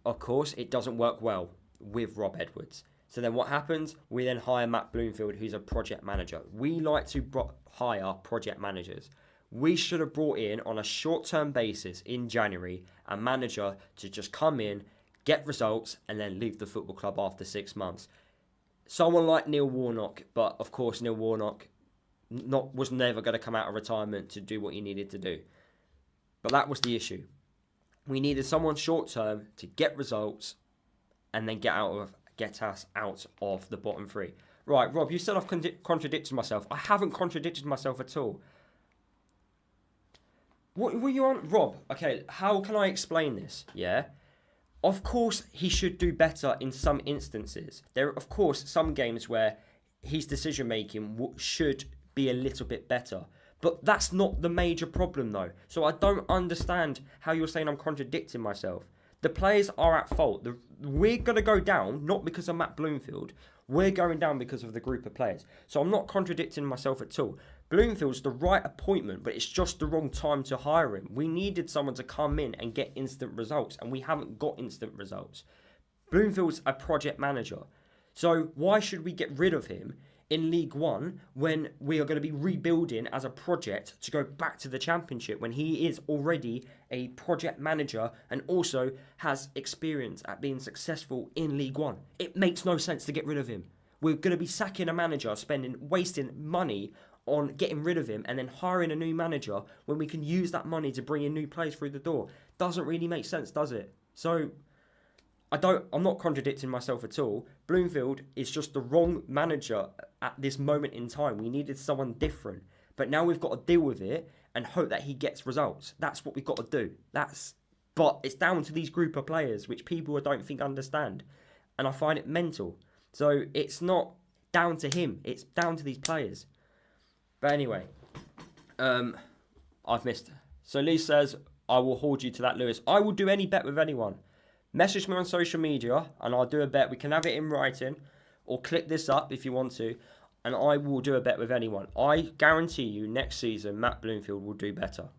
Speaker 1: Of course, it doesn't work well with Rob Edwards. So then what happens? We then hire Matt Bloomfield, who's a project manager. We like to hire project managers. We should have brought in, on a short-term basis in January, a manager to just come in, get results, and then leave the football club after 6 months. Someone like Neil Warnock, but of course Neil Warnock was never going to come out of retirement to do what he needed to do. But that was the issue. We needed someone short-term to get results and then get us out of the bottom three. Right, Rob, you said I've contradicted myself. I haven't contradicted myself at all. What were you on? Rob, okay, how can I explain this? Yeah. Of course, he should do better in some instances. There are, of course, some games where his decision-making should be a little bit better. But that's not the major problem, though. So I don't understand how you're saying I'm contradicting myself. The players are at fault. We're going to go down, not because of Matt Bloomfield. We're going down because of the group of players. So I'm not contradicting myself at all. Bloomfield's the right appointment, but it's just the wrong time to hire him. We needed someone to come in and get instant results, and we haven't got instant results. Bloomfield's a project manager. So why should we get rid of him in League One when we are going to be rebuilding as a project to go back to the Championship, when he is already a project manager and also has experience at being successful in League One? It makes no sense to get rid of him. We're going to be sacking a manager, wasting money on getting rid of him and then hiring a new manager when we can use that money to bring in new players through the door. Doesn't really make sense, does it? So I'm not contradicting myself at all. Bloomfield is just the wrong manager at this moment in time. We needed someone different. But now we've got to deal with it and hope that he gets results. That's what we've got to do. But it's down to these group of players, which people I don't think understand. And I find it mental. So it's not down to him. It's down to these players. But anyway, I've missed. So Lee says, I will hold you to that, Lewis. I will do any bet with anyone. Message me on social media and I'll do a bet. We can have it in writing or click this up if you want to. And I will do a bet with anyone. I guarantee you next season, Matt Bloomfield will do better.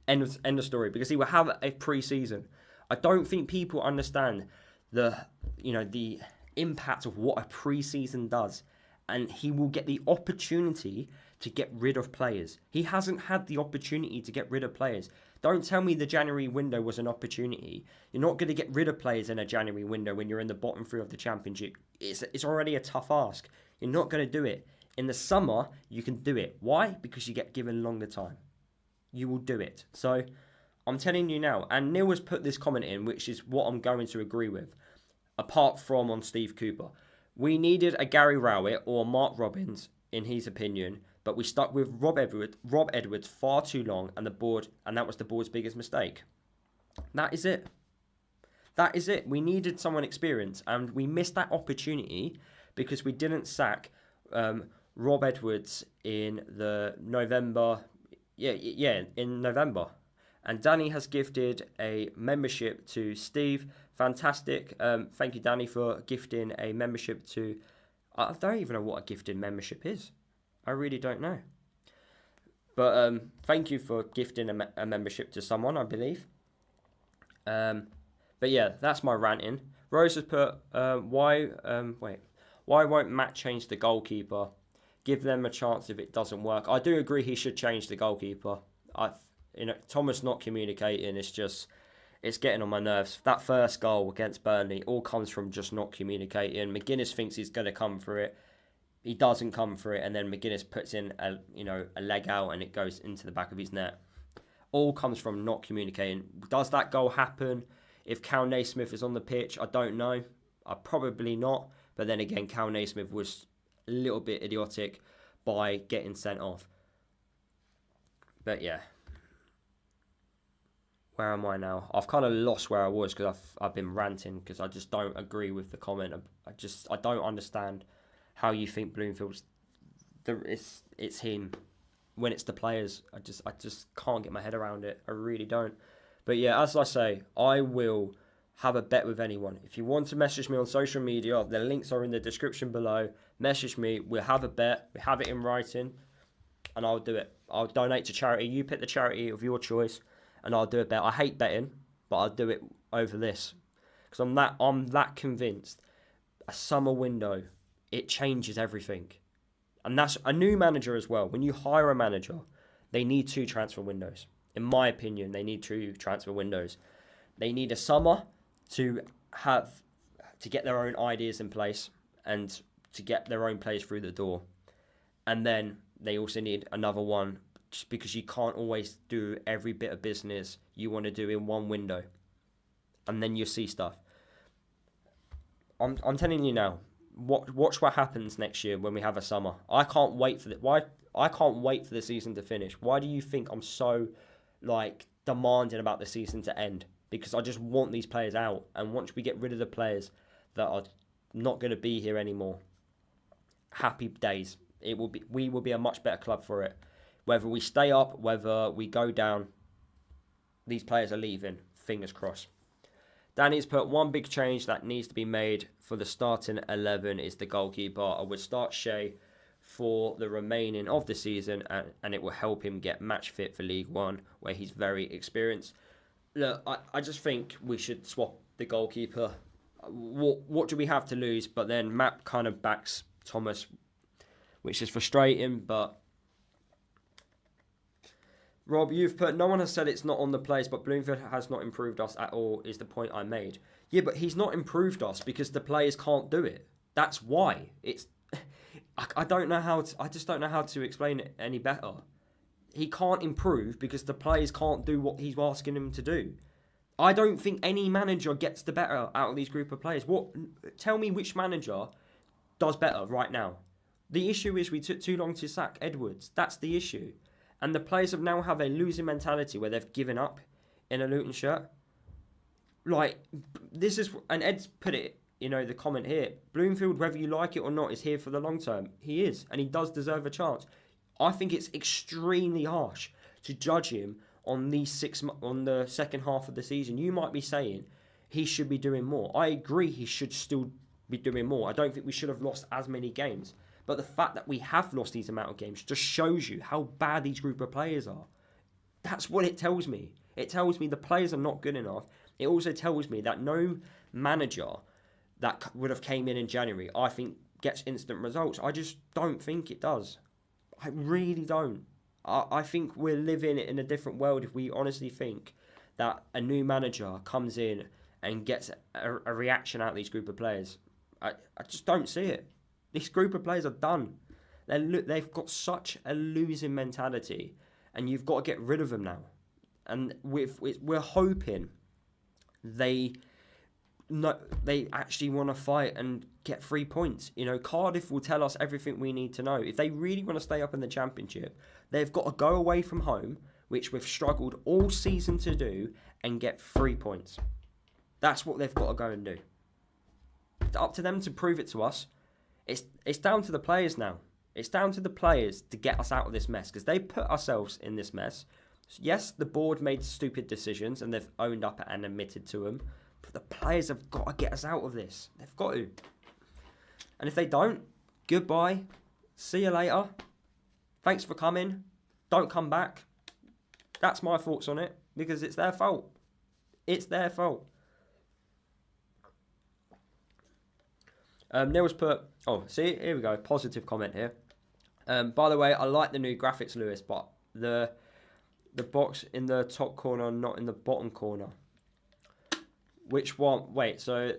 Speaker 1: End of story. Because he will have a pre-season. I don't think people understand the impact of what a pre-season does. And he will get the opportunity to get rid of players. He hasn't had the opportunity to get rid of players. Don't tell me the January window was an opportunity. You're not going to get rid of players in a January window when you're in the bottom three of the Championship. It's already a tough ask. You're not going to do it. In the summer, you can do it. Why? Because you get given longer time. You will do it. So, I'm telling you now. And Neil has put this comment in, which is what I'm going to agree with. Apart from on Steve Cooper. We needed a Gary Rowett or Mark Robbins, in his opinion, but we stuck with Rob Edwards far too long, and that was the board's biggest mistake. That is it. That is it. We needed someone experienced, and we missed that opportunity because we didn't sack Rob Edwards in the November. In November. And Danny has gifted a membership to Steve. Fantastic. Thank you, Danny, for gifting a membership to... I don't even know what a gifted membership is. I really don't know. But thank you for gifting a membership to someone, I believe. But yeah, that's my ranting. Rose has put, why won't Matt change the goalkeeper? Give them a chance if it doesn't work. I do agree he should change the goalkeeper. Thomas not communicating, it's getting on my nerves. That first goal against Burnley all comes from just not communicating. McGuinness thinks he's going to come for it. He doesn't come for it, and then McGuinness puts in a leg out and it goes into the back of his net. All comes from not communicating. Does that goal happen if Cal Naismith is on the pitch? I don't know. Probably not. But then again, Cal Naismith was a little bit idiotic by getting sent off. But yeah. where am I now? I've kind of lost where I was because I've been ranting because I just don't agree with the comment. I don't understand how you think Bloomfield's it's him when it's the players. I just can't get my head around it. I really don't. But yeah, as I say, I will have a bet with anyone. If you want to message me on social media, the links are in the description below. Message me. We'll have a bet. We have it in writing, and I'll do it. I'll donate to charity. You pick the charity of your choice, and I'll do a bet. I hate betting, but I'll do it over this because I'm that convinced. A summer window, it changes everything, and that's a new manager as well. When you hire a manager, they need 2 transfer windows. In my opinion, they need 2 transfer windows. They need a summer to get their own ideas in place and to get their own players through the door. And then they also need another one just because you can't always do every bit of business you want to do in one window. And then you see stuff. I'm telling you now, watch what happens next year when we have a summer. I can't wait for I can't wait for the season to finish. Why do you think I'm so demanding about the season to end? Because I just want these players out. And once we get rid of the players that are not going to be here anymore, happy days. We will be a much better club for it. Whether we stay up, whether we go down, these players are leaving. Fingers crossed. Danny's put one big change that needs to be made for the starting 11 is the goalkeeper. I would start Shea for the remaining of the season, and it will help him get match fit for League One, where he's very experienced. Look, I just think we should swap the goalkeeper. What do we have to lose? But then Matt kind of backs Thomas, which is frustrating. But Rob, you've put, no one has said it's not on the players, but Bloomfield has not improved us at all, is the point I made. Yeah, but he's not improved us because the players can't do it. That's why. I don't know how to, I just don't know how to explain it any better. He can't improve because the players can't do what he's asking them to do. I don't think any manager gets the better out of these group of players. Tell me which manager does better right now. The issue is we took too long to sack Edwards. That's the issue. And the players have now have a losing mentality where they've given up in a Luton shirt. This is, and Ed's put it, the comment here. Bloomfield, whether you like it or not, is here for the long term. He is, and he does deserve a chance. I think it's extremely harsh to judge him on on the second half of the season. You might be saying he should be doing more. I agree he should still be doing more. I don't think we should have lost as many games. But the fact that we have lost these amount of games just shows you how bad these group of players are. That's what it tells me. It tells me the players are not good enough. It also tells me that no manager that would have came in January, I think, gets instant results. I just don't think it does. I really don't. I think we're living in a different world if we honestly think that a new manager comes in and gets a reaction out of these group of players. I just don't see it. This group of players are done. They've got such a losing mentality, and you've got to get rid of them now. And we're hoping they actually want to fight and get 3 points. Cardiff will tell us everything we need to know. If they really want to stay up in the Championship, they've got to go away from home, which we've struggled all season to do, and get 3 points. That's what they've got to go and do. It's up to them to prove it to us. It's down to the players now. It's down to the players to get us out of this mess, because they put ourselves in this mess. Yes, the board made stupid decisions, and they've owned up and admitted to them. But the players have got to get us out of this. They've got to. And if they don't, goodbye. See you later. Thanks for coming. Don't come back. That's my thoughts on it, because it's their fault. It's their fault. Neil's put, see, here we go, positive comment here. By the way, I like the new graphics, Lewis, but the box in the top corner, not in the bottom corner. Which one? Wait, so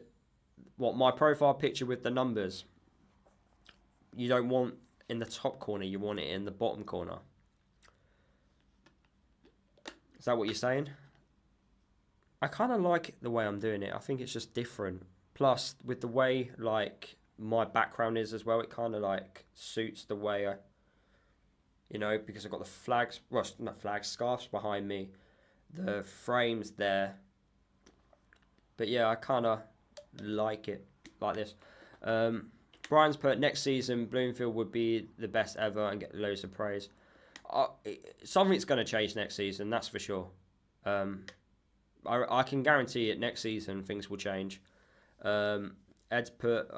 Speaker 1: what, my profile picture with the numbers, you don't want in the top corner, you want it in the bottom corner. Is that what you're saying? I kind of like the way I'm doing it. I think it's just different. Plus, with the way, my background is as well, it kind of, suits the way I, because I've got the flags, well, not flags, scarves behind me. the frame's there. But yeah, I kind of like it like this. Brian's put next season, Bloomfield would be the best ever and get loads of praise. Something's going to change next season, that's for sure. I can guarantee it. Next season, things will change. Ed's put,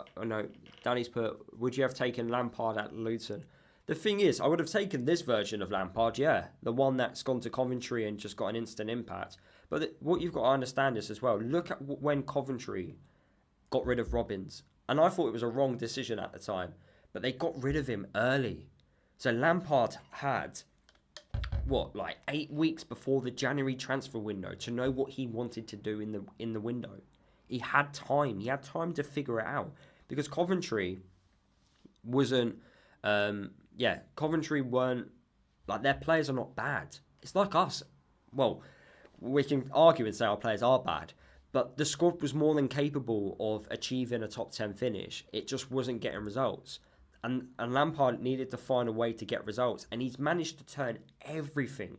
Speaker 1: Danny's put, would you have taken Lampard at Luton? The thing is, I would have taken this version of Lampard, yeah. The one that's gone to Coventry and just got an instant impact. But what you've got to understand is as well, look at when Coventry got rid of Robbins. And I thought it was a wrong decision at the time. But they got rid of him early. So Lampard had, 8 weeks before the January transfer window to know what he wanted to do in the window. He had time. He had time to figure it out. Because Coventry wasn't... Coventry weren't... their players are not bad. It's like us. Well, we can argue and say our players are bad. But the squad was more than capable of achieving a top 10 finish. It just wasn't getting results. And Lampard needed to find a way to get results. And he's managed to turn everything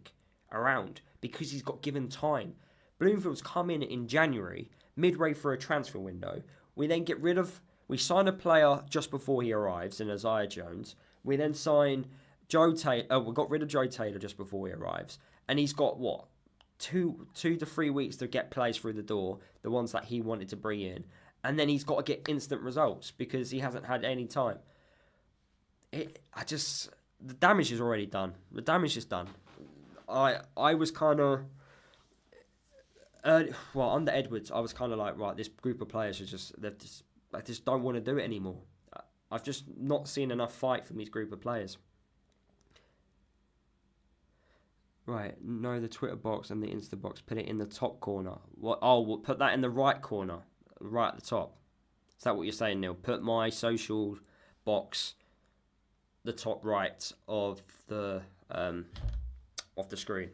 Speaker 1: around because he's got given time. Bloomfield's come in January, midway through a transfer window. We then get rid of... We sign a player just before he arrives in Isaiah Jones. We then sign Joe Taylor. We got rid of Joe Taylor just before he arrives. And he's got, 2 to 3 weeks to get players through the door, the ones that he wanted to bring in. And then he's got to get instant results because he hasn't had any time. The damage is already done. The damage is done. I was kind of... under Edwards, I was kind of like, right, this group of players I just don't want to do it anymore. I've just not seen enough fight from these group of players. Right, no, the Twitter box and the Insta box, put it in the top corner. We'll put that in the right corner, right at the top. Is that what you're saying, Neil? Put my social box, the top right of the screen.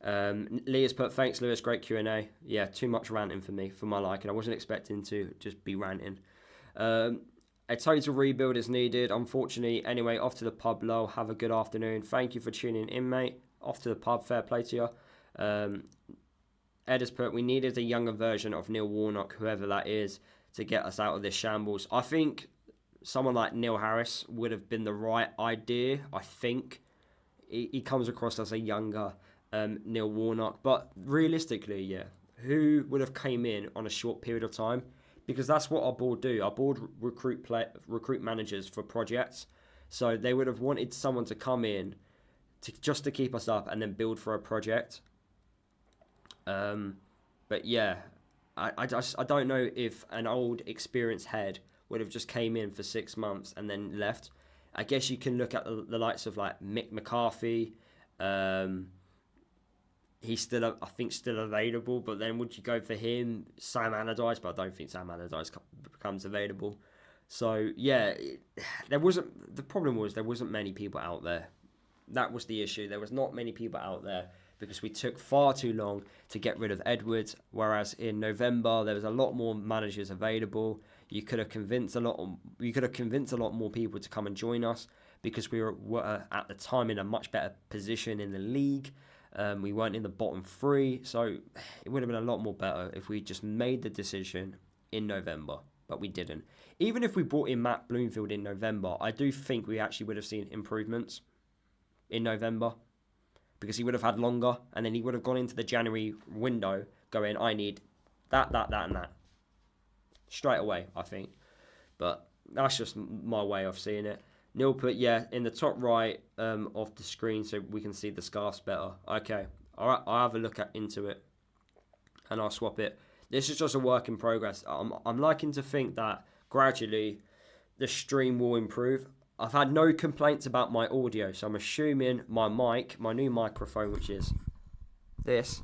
Speaker 1: Leah's put, thanks Lewis, great Q&A. Yeah, too much ranting for me, for my liking. I wasn't expecting to just be ranting. A total rebuild is needed, unfortunately. Anyway, off to the pub, lol. Have a good afternoon. Thank you for tuning in, mate. Off to the pub, fair play to you. Ed has put, we needed a younger version of Neil Warnock, whoever that is, to get us out of this shambles. I think someone like Neil Harris would have been the right idea, I think. He comes across as a younger Neil Warnock. But realistically, yeah, who would have came in on a short period of time? Because that's what our board do. Our board recruit managers for projects. So they would have wanted someone to come in just to keep us up and then build for a project. But yeah, I don't know if an old experienced head would have just came in for 6 months and then left. I guess you can look at the likes of like Mick McCarthy. He's still, I think, still available. But then would you go for him? Sam Allardyce, but I don't think Sam Allardyce becomes available. So yeah, the problem was there wasn't many people out there. That was the issue. There was not many people out there because we took far too long to get rid of Edwards. Whereas in November there was a lot more managers available. You could have convinced a lot more people to come and join us because we were at the time in a much better position in the league. We weren't in the bottom 3, so it would have been a lot more better if we just made the decision in November, but we didn't. Even if we brought in Matt Bloomfield in November, I do think we actually would have seen improvements in November because he would have had longer, and then he would have gone into the January window going, I need that, and that. Straight away, I think. But that's just my way of seeing it. Neil put, yeah, in the top right of the screen so we can see the scarves better. Okay, all right, I'll have a look into it and I'll swap it. This is just a work in progress. I'm liking to think that gradually the stream will improve. I've had no complaints about my audio, so I'm assuming my mic, my new microphone, which is this,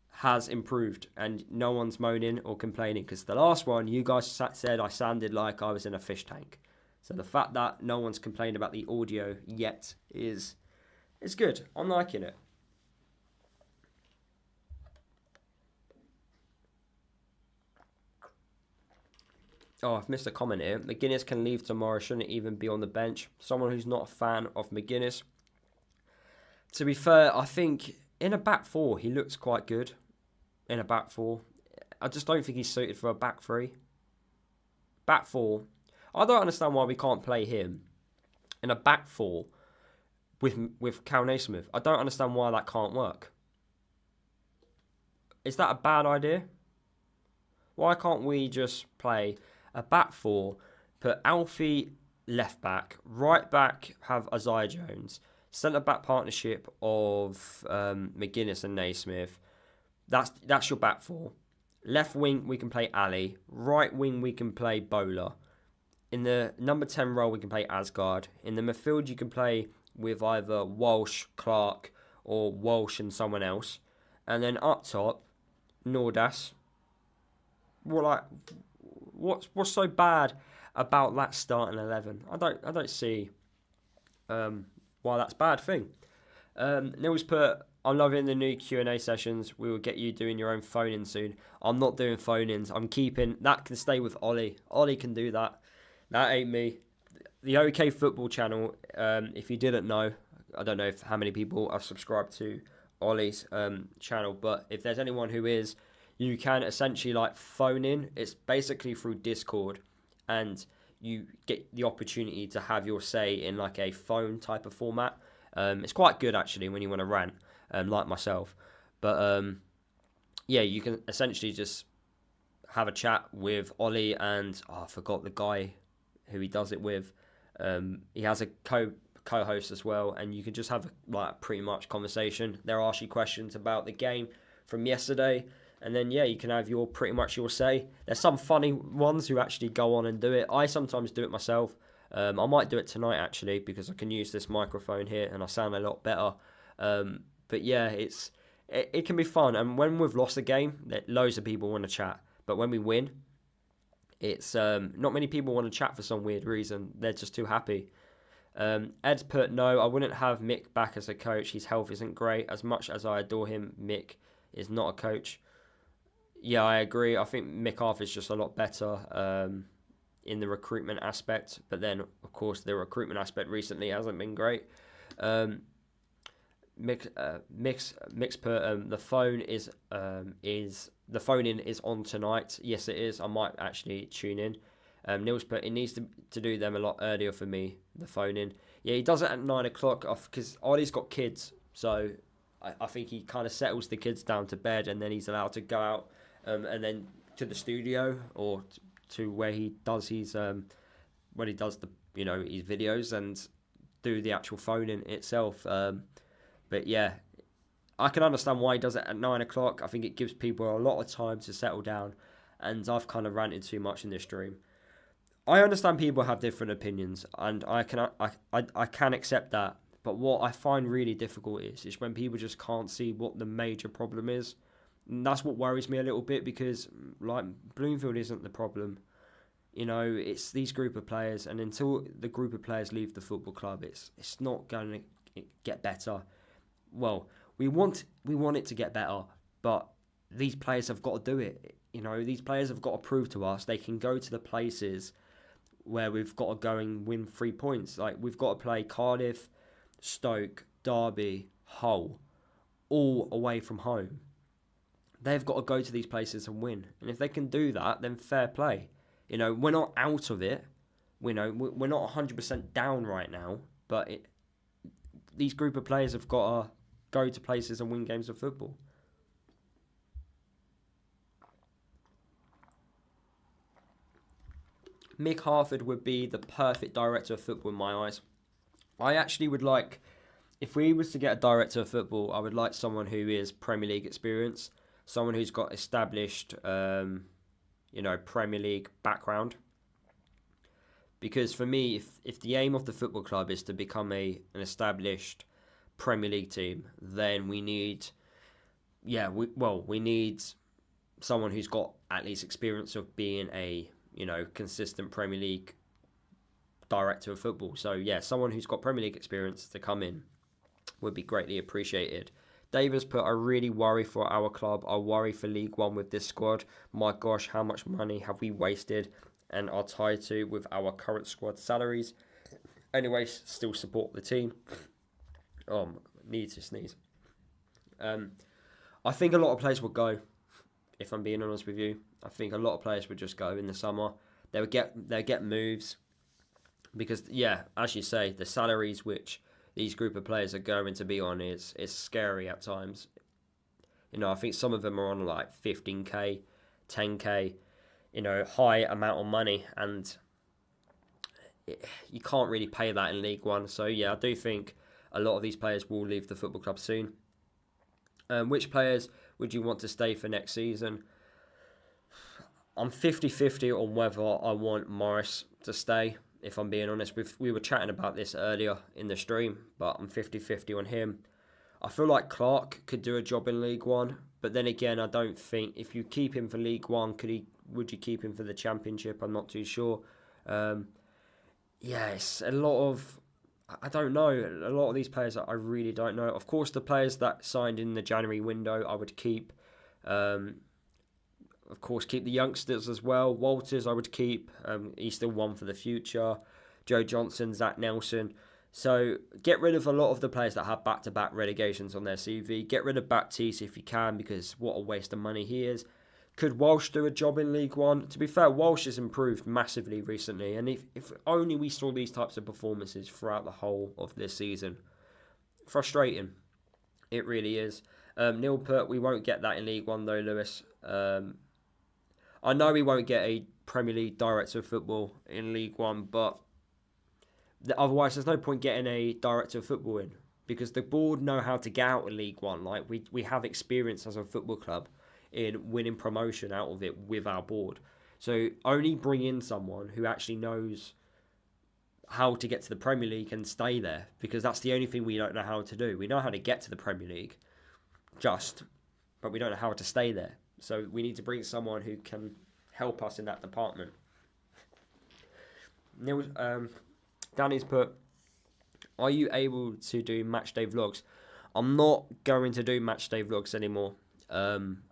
Speaker 1: has improved and no one's moaning or complaining because the last one, you guys said I sounded like I was in a fish tank. So the fact that no one's complained about the audio yet is good. I'm liking it. Oh, I've missed a comment here. McGuinness can leave tomorrow, shouldn't even be on the bench. Someone who's not a fan of McGuinness. To be fair, I think in a back four, he looks quite good. In a back four, I just don't think he's suited for a back three. Back four, I don't understand why we can't play him in a back four with Cal Naismith. I don't understand why that can't work. Is that a bad idea? Why can't we just play a back four, put Alfie left back, right back have Isaiah Jones, centre back partnership of McGuinness and Naismith. That's your back four. Left wing we can play Ali. Right wing we can play Bowler. In the number 10 role we can play Asgard. In the midfield you can play with either Walsh, Clark, or Walsh and someone else. And then up top, Nordas. What's so bad about that starting 11? I don't see why that's a bad thing. Nils put, I'm loving the new Q&A sessions. We will get you doing your own phone-in soon. I'm not doing phone-ins. I'm keeping... That can stay with Ollie. Ollie can do that. That ain't me. The OK Football channel, if you didn't know, I don't know how many people are subscribed to Ollie's channel, but if there's anyone who is, you can essentially phone in. It's basically through Discord, and you get the opportunity to have your say in a phone type of format. It's quite good actually when you want to rant, like myself. But yeah, you can essentially just have a chat with Ollie and I forgot the guy who he does it with. He has a co-host as well, and you can just have pretty much conversation. They'll ask you questions about the game from yesterday, and then you can have pretty much your say. There's some funny ones who actually go on and do it. I sometimes do it myself. I might do it tonight actually because I can use this microphone here and I sound a lot better. But yeah, it can be fun. And when we've lost a game, loads of people want to chat. But when we win, it's not many people want to chat for some weird reason. They're just too happy. Ed's put, no, I wouldn't have Mick back as a coach. His health isn't great. As much as I adore him, Mick is not a coach. Yeah, I agree. I think Mick Arthur's just a lot better in the recruitment aspect. But then, of course, the recruitment aspect recently hasn't been great. Mix put, the phone in is on tonight. Yes, it is. I might actually tune in. Nils put, it needs to do them a lot earlier for me, the phone in. Yeah, he does it at 9 o'clock because Ollie's got kids, so I think he kind of settles the kids down to bed, and then he's allowed to go out and then to the studio or to where he does his when he does the his videos and do the actual phone in itself. But yeah, I can understand why he does it at 9 o'clock. I think it gives people a lot of time to settle down, and I've kind of ranted too much in this stream. I understand people have different opinions, and I can accept that. But what I find really difficult is when people just can't see what the major problem is. And that's what worries me a little bit because Bloomfield isn't the problem. It's these group of players, and until the group of players leave the football club, it's not going to get better. Well, we want it to get better, but these players have got to do it. These players have got to prove to us they can go to the places where we've got to go and win 3 points. We've got to play Cardiff, Stoke, Derby, Hull, all away from home. They've got to go to these places and win. And if they can do that, then fair play. We're not out of it. We're not 100% down right now, but these group of players have got to go to places and win games of football. Mick Harford would be the perfect director of football in my eyes. I actually would like, if we was to get a director of football, I would like someone who is Premier League experience, someone who's got established, Premier League background. Because for me, if the aim of the football club is to become an established Premier League team, then we need, we need someone who's got at least experience of being a consistent Premier League director of football. So yeah, someone who's got Premier League experience to come in would be greatly appreciated. Davis put, I really worry for our club. I worry for League One with this squad. My gosh, how much money have we wasted and are tied to with our current squad salaries? Anyways, still support the team. Need to sneeze. I think a lot of players will go. If I'm being honest with you, I think a lot of players would just go in the summer. They'll get moves because, yeah, as you say, the salaries which these group of players are going to be on is scary at times. I think some of them are on like 15k, 10k, high amount of money, and you can't really pay that in League One. So yeah, I do think a lot of these players will leave the football club soon. Which players would you want to stay for next season? I'm 50-50 on whether I want Morris to stay, if I'm being honest. We were chatting about this earlier in the stream, but I'm 50-50 on him. I feel like Clark could do a job in League One, but then again, I don't think if you keep him for League One, would you keep him for the Championship? I'm not too sure. It's a lot of... I don't know. A lot of these players I really don't know. Of course, the players that signed in the January window, I would keep. Of course, keep the youngsters as well. Walters, I would keep. He's still one for the future. Joe Johnson, Zach Nelson. So get rid of a lot of the players that have back-to-back relegations on their CV. Get rid of Baptiste if you can, because what a waste of money he is. Could Walsh do a job in League One? To be fair, Walsh has improved massively recently, and if only we saw these types of performances throughout the whole of this season. Frustrating. It really is. Neil Peart, we won't get that in League One though, Lewis. I know we won't get a Premier League director of football in League One, but otherwise there's no point getting a director of football in, because the board know how to get out of League One. Like we have experience as a football club in winning promotion out of it with our board. So only bring in someone who actually knows how to get to the Premier League and stay there, because that's the only thing we don't know how to do. We know how to get to the Premier League, but we don't know how to stay there. So we need to bring someone who can help us in that department. Danny's put, are you able to do matchday vlogs? I'm not going to do matchday vlogs anymore.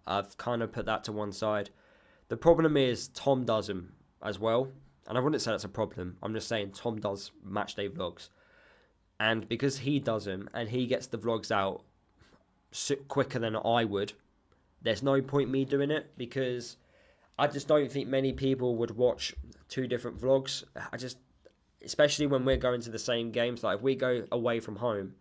Speaker 1: I've kind of put that to one side. The problem is Tom does them as well, and I wouldn't say that's a problem. I'm just saying Tom does matchday vlogs, and because he does them and he gets the vlogs out quicker than I would, there's no point me doing it, because I just don't think many people would watch two different vlogs. Especially when we're going to the same games, like if we go away from home,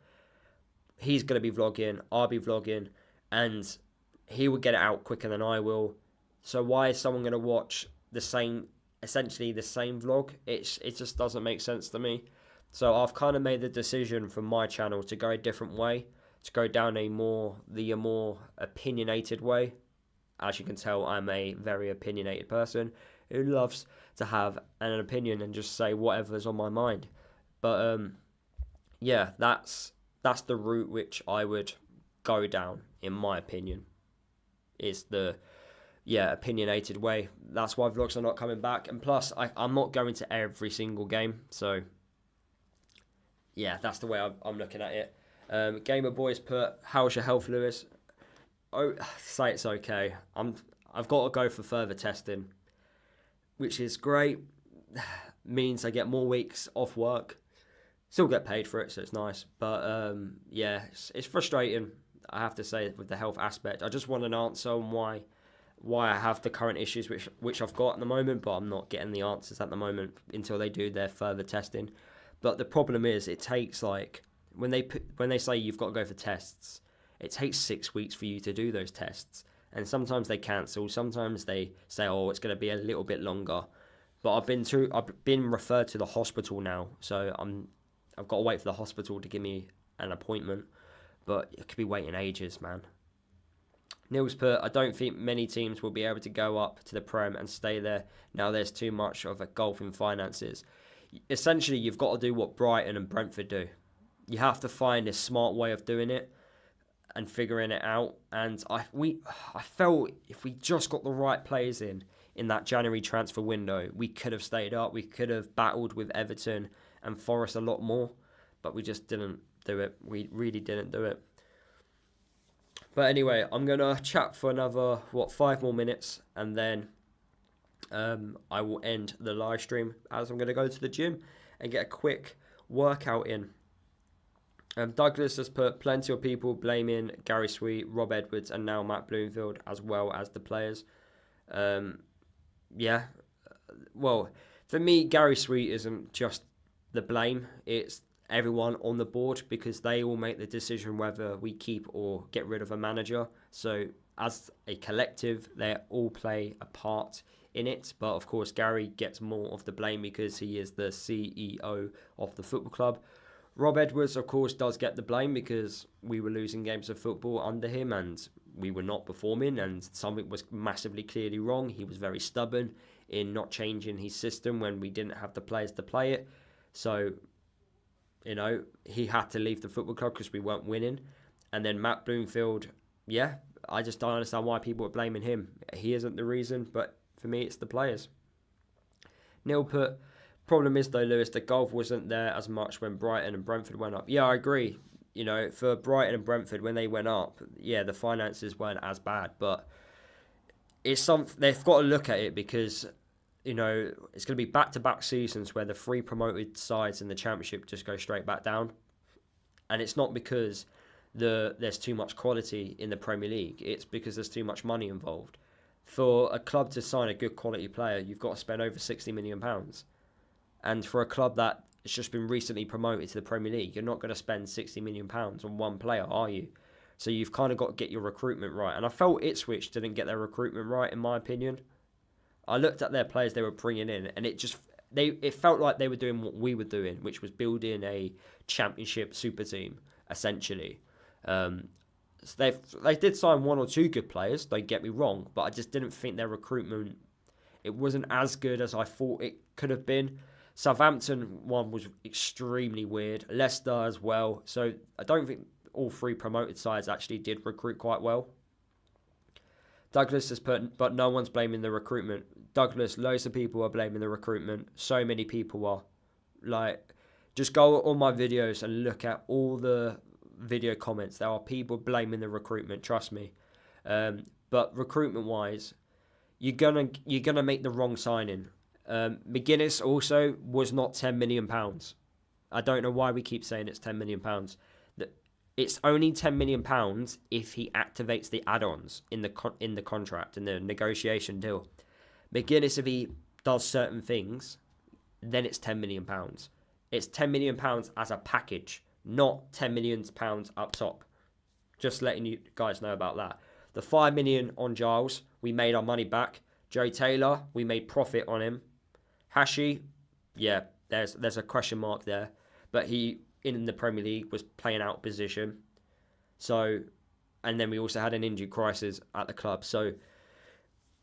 Speaker 1: he's going to be vlogging, I'll be vlogging, and he will get it out quicker than I will. So why is someone going to watch essentially the same vlog? It just doesn't make sense to me. So I've kind of made the decision for my channel to go a different way, to go down the more opinionated way. As you can tell, I'm a very opinionated person who loves to have an opinion and just say whatever's on my mind. But that's the route which I would go down, in my opinion. Is the opinionated way. That's why vlogs are not coming back. And plus, I'm not going to every single game. So, yeah, that's the way I'm looking at it. Gamer Boys put, how's your health, Lewis? Oh, say it's okay. I've got to go for further testing, which is great. Means I get more weeks off work. Still get paid for it, so it's nice. But, it's frustrating, I have to say, with the health aspect. I just want an answer on why I have the current issues which I've got at the moment, but I'm not getting the answers at the moment until they do their further testing. But the problem is, it takes when they say you've got to go for tests, it takes 6 weeks for you to do those tests, and sometimes they cancel. Sometimes they say, oh, it's going to be a little bit longer. But I've been referred to the hospital now, so I've got to wait for the hospital to give me an appointment. But it could be waiting ages, man. Nils put, I don't think many teams will be able to go up to the Prem and stay there. Now there's too much of a gulf in finances. Essentially, you've got to do what Brighton and Brentford do. You have to find a smart way of doing it and figuring it out. And I felt if we just got the right players in that January transfer window, we could have stayed up. We could have battled with Everton and Forest a lot more. But we just didn't do it. We really didn't do it. But anyway, I'm going to chat for another, 5 more minutes, and then I will end the live stream, as I'm going to go to the gym and get a quick workout in. Douglas has put plenty of people blaming Gary Sweet, Rob Edwards, and now Matt Bloomfield, as well as the players. Yeah, well, for me, Gary Sweet isn't just the blame. It's everyone on the board, because they all make the decision whether we keep or get rid of a manager. So as a collective, they all play a part in it. But of course, Gary gets more of the blame because he is the CEO of the football club. Rob Edwards, of course, does get the blame because we were losing games of football under him and we were not performing, and something was massively clearly wrong. He was very stubborn in not changing his system when we didn't have the players to play it. So, he had to leave the football club because we weren't winning. And then Matt Bloomfield, yeah, I just don't understand why people are blaming him. He isn't the reason, but for me, it's the players. Neil put, problem is though, Lewis, the golf wasn't there as much when Brighton and Brentford went up. Yeah, I agree. For Brighton and Brentford, when they went up, yeah, the finances weren't as bad, but it's they've got to look at it because, it's going to be back-to-back seasons where the three promoted sides in the Championship just go straight back down. And it's not because there's too much quality in the Premier League. It's because there's too much money involved. For a club to sign a good quality player, you've got to spend over £60 million. And for a club that has just been recently promoted to the Premier League, you're not going to spend £60 million on one player, are you? So you've kind of got to get your recruitment right. And I felt Ipswich didn't get their recruitment right, in my opinion. I looked at their players they were bringing in, and it felt like they were doing what we were doing, which was building a Championship super team, essentially. So they did sign one or two good players, don't get me wrong, but I just didn't think their recruitment, it wasn't as good as I thought it could have been. Southampton one was extremely weird. Leicester as well. So I don't think all three promoted sides actually did recruit quite well. Douglas has put, but no one's blaming the recruitment. Douglas, loads of people are blaming the recruitment. So many people are. Just go on my videos and look at all the video comments. There are people blaming the recruitment, trust me. But recruitment-wise, you're gonna make the wrong signing. McGuinness also was not £10 million. I don't know why we keep saying it's £10 million. It's only £10 million if he activates the add-ons in the contract, in the negotiation deal. McGuinness, if he does certain things, then it's £10 million. It's £10 million as a package, not £10 million up top. Just letting you guys know about that. The £5 million on Giles, we made our money back. Joe Taylor, we made profit on him. Hashi, yeah, there's a question mark there, but he in the Premier League was playing out of position. So, and then we also had an injury crisis at the club. So,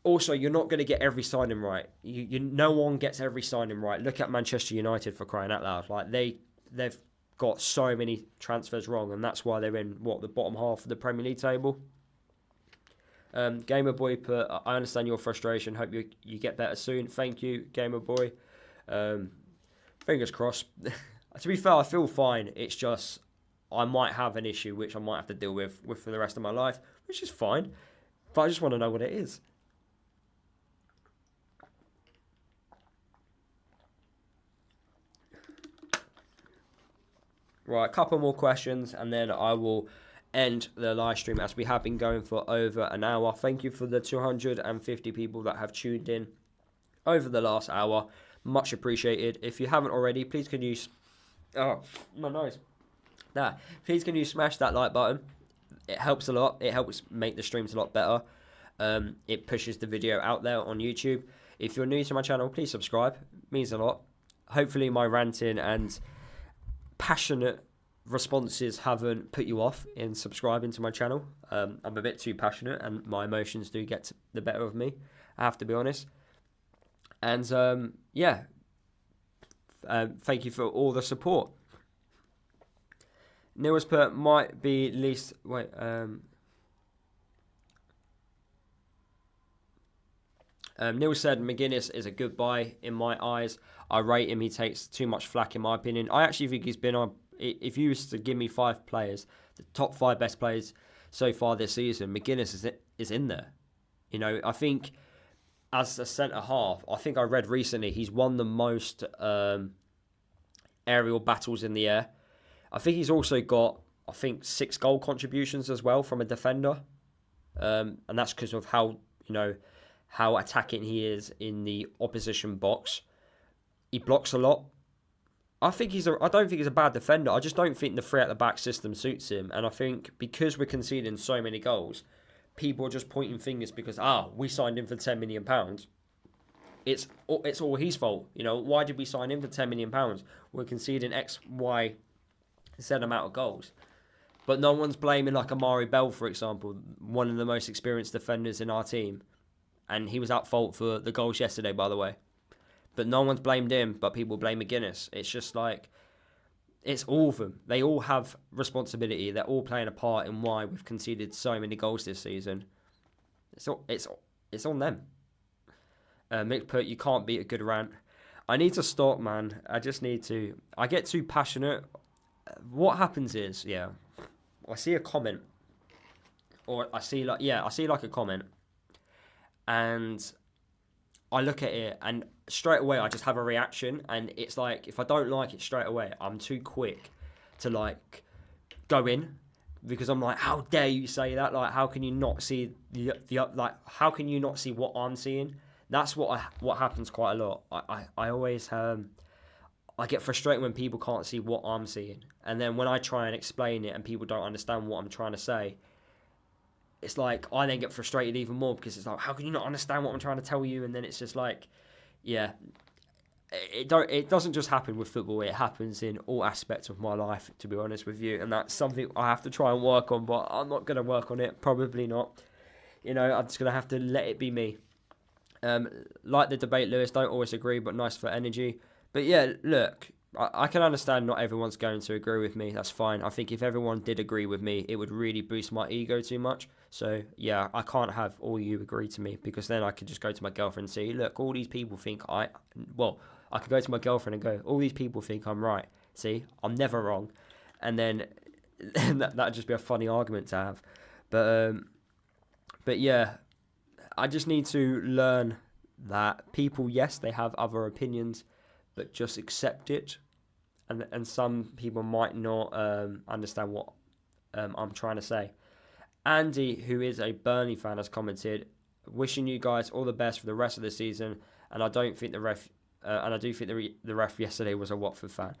Speaker 1: also you're not going to get every signing right. No one gets every signing right. Look at Manchester United, for crying out loud. They've got so many transfers wrong, and that's why they're in the bottom half of the Premier League table. Gamer Boy put, I understand your frustration. Hope you get better soon. Thank you, Gamer Boy. Fingers crossed. To be fair, I feel fine. It's just I might have an issue which I might have to deal with for the rest of my life, which is fine. But I just want to know what it is. Right, a couple more questions and then I will end the live stream, as we have been going for over an hour. Thank you for the 250 people that have tuned in over the last hour. Much appreciated. If you haven't already, please can you... Oh, my nose. Please can you smash that like button? It helps a lot. It helps make the streams a lot better. It pushes the video out there on YouTube. If you're new to my channel, please subscribe. It means a lot. Hopefully my ranting and passionate responses haven't put you off in subscribing to my channel. I'm a bit too passionate and my emotions do get the better of me, I have to be honest. And thank you for all the support. Neil's put might be least Neil said McGuinness is a good buy in my eyes. I rate him. He takes too much flack in my opinion. I actually think he's been on. If you was to give me 5 players, the top 5 best players so far this season, McGuinness is in there. I think as a centre half, I think I read recently he's won the most aerial battles in the air. I think he's also got, 6 goal contributions as well from a defender. And that's because of how attacking he is in the opposition box. He blocks a lot. I don't think he's a bad defender. I just don't think the three at the back system suits him. And I think because we're conceding so many goals, people are just pointing fingers because we signed him for £10 million. It's all his fault. Why did we sign him for £10 million? We're conceding X, Y, Z amount of goals. But no one's blaming like Amari Bell, for example, one of the most experienced defenders in our team. And he was at fault for the goals yesterday, by the way. But no one's blamed him, but people blame McGuinness. It's just like, it's all of them. They all have responsibility. They're all playing a part in why we've conceded so many goals this season. It's on them. Mick put, you can't beat a good rant. I need to stop, man. I get too passionate. What happens is, I see a comment, or I see like a comment, and I look at it, and straight away I just have a reaction, and it's like, if I don't like it straight away, I'm too quick to like go in, because I'm like, how dare you say that? Like, how can you not see how can you not see what I'm seeing? That's what happens quite a lot. I always I get frustrated when people can't see what I'm seeing. And then when I try and explain it and people don't understand what I'm trying to say, it's like I then get frustrated even more, because it's like, how can you not understand what I'm trying to tell you? And then it's just like, it doesn't just happen with football. It happens in all aspects of my life, to be honest with you. And that's something I have to try and work on, but I'm not going to work on it. Probably not. I'm just going to have to let it be me. Like the debate, Lewis, don't always agree, but nice for energy. But yeah, look, I can understand not everyone's going to agree with me. That's fine. I think if everyone did agree with me, it would really boost my ego too much. So yeah, I can't have all you agree to me, because then I could just go to my girlfriend and say, look, all these people think I could go to my girlfriend and go, all these people think I'm right. See, I'm never wrong. And then that'd just be a funny argument to have. But yeah, I just need to learn that people, yes, they have other opinions, but just accept it. And some people might not understand what I'm trying to say. Andy, who is a Burnley fan, has commented, wishing you guys all the best for the rest of the season. And I don't think the ref yesterday was a Watford fan.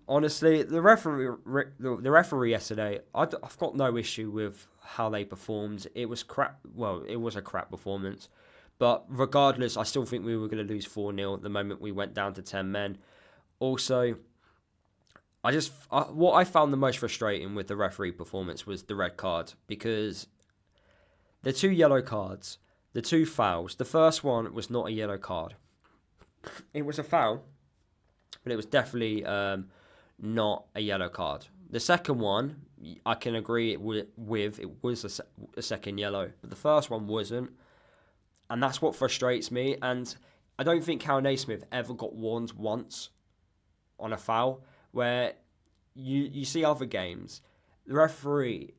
Speaker 1: Honestly, the referee yesterday, I've got no issue with how they performed. It was crap. Well, it was a crap performance. But regardless, I still think we were going to lose 4-0 the moment we went down to 10 men. Also, what I found the most frustrating with the referee performance was the red card, because the 2 yellow cards, the 2 fouls, the first one was not a yellow card. It was a foul, but it was definitely not a yellow card. The second one, I can agree with it was a second yellow, but the first one wasn't. And that's what frustrates me. And I don't think Cal Naismith ever got warned once on a foul, where you see other games, the referee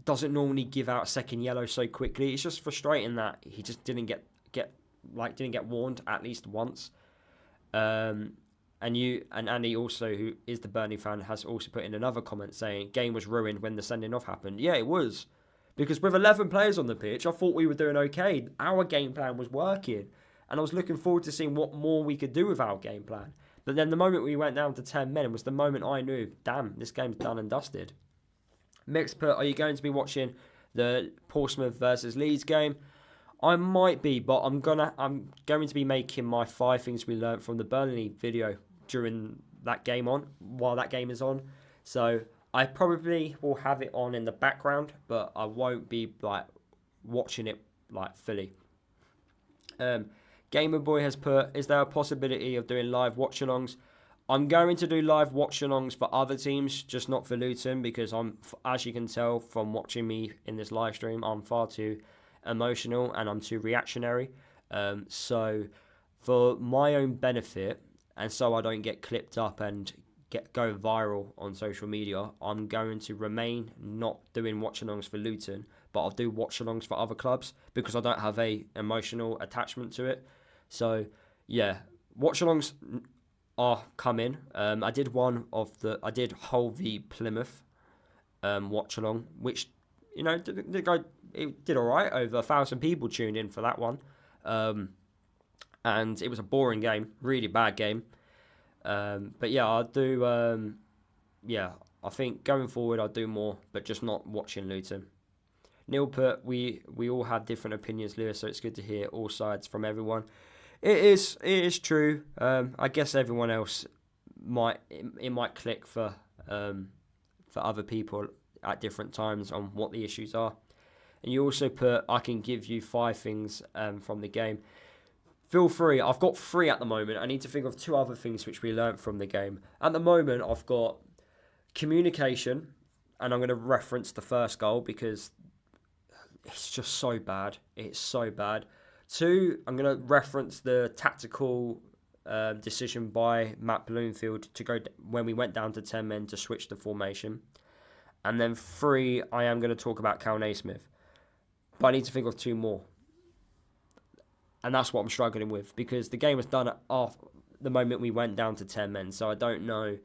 Speaker 1: doesn't normally give out a second yellow so quickly. It's just frustrating that he just didn't get warned at least once. And Andy also, who is the Burnley fan, has also put in another comment saying game was ruined when the sending off happened. Yeah, it was. Because with 11 players on the pitch, I thought we were doing okay. Our game plan was working. And I was looking forward to seeing what more we could do with our game plan. But then the moment we went down to 10 men was the moment I knew, damn, this game's done and dusted. Mix put, are you going to be watching the Portsmouth versus Leeds game? I might be, but I'm going to be making my 5 things we learned from the Burnley video during that game while that game is on. So I probably will have it on in the background, but I won't be like watching it like fully. Gamer Boy has put, is there a possibility of doing live watch-alongs? I'm going to do live watch-alongs for other teams, just not for Luton, because as you can tell from watching me in this live stream, I'm far too emotional and I'm too reactionary. So for my own benefit, and so I don't get clipped up and go viral on social media, I'm going to remain not doing watch-alongs for Luton, but I'll do watch-alongs for other clubs because I don't have a emotional attachment to it. So yeah, watch-alongs are coming. I did I did Hull v Plymouth watch along, which it did all right. Over 1,000 people tuned in for that one, and it was a boring game, really bad game. But yeah, I'll do. I think going forward I'll do more, but just not watching Luton. Neil put, we all have different opinions, Lewis, so it's good to hear all sides from everyone. It is true. I guess everyone else might click for other people at different times on what the issues are. And you also put, I can give you 5 things from the game. Feel free. I've got 3 at the moment. I need to think of 2 other things which we learnt from the game. At the moment, I've got communication, and I'm going to reference the first goal because it's just so bad. It's so bad. 2, I'm going to reference the tactical decision by Matt Bloomfield to go when we went down to 10 men to switch the formation. And then 3, I am going to talk about Cal Naismith. But I need to think of 2 more. And that's what I'm struggling with, because the game was done at the moment we went down to 10 men. So I don't know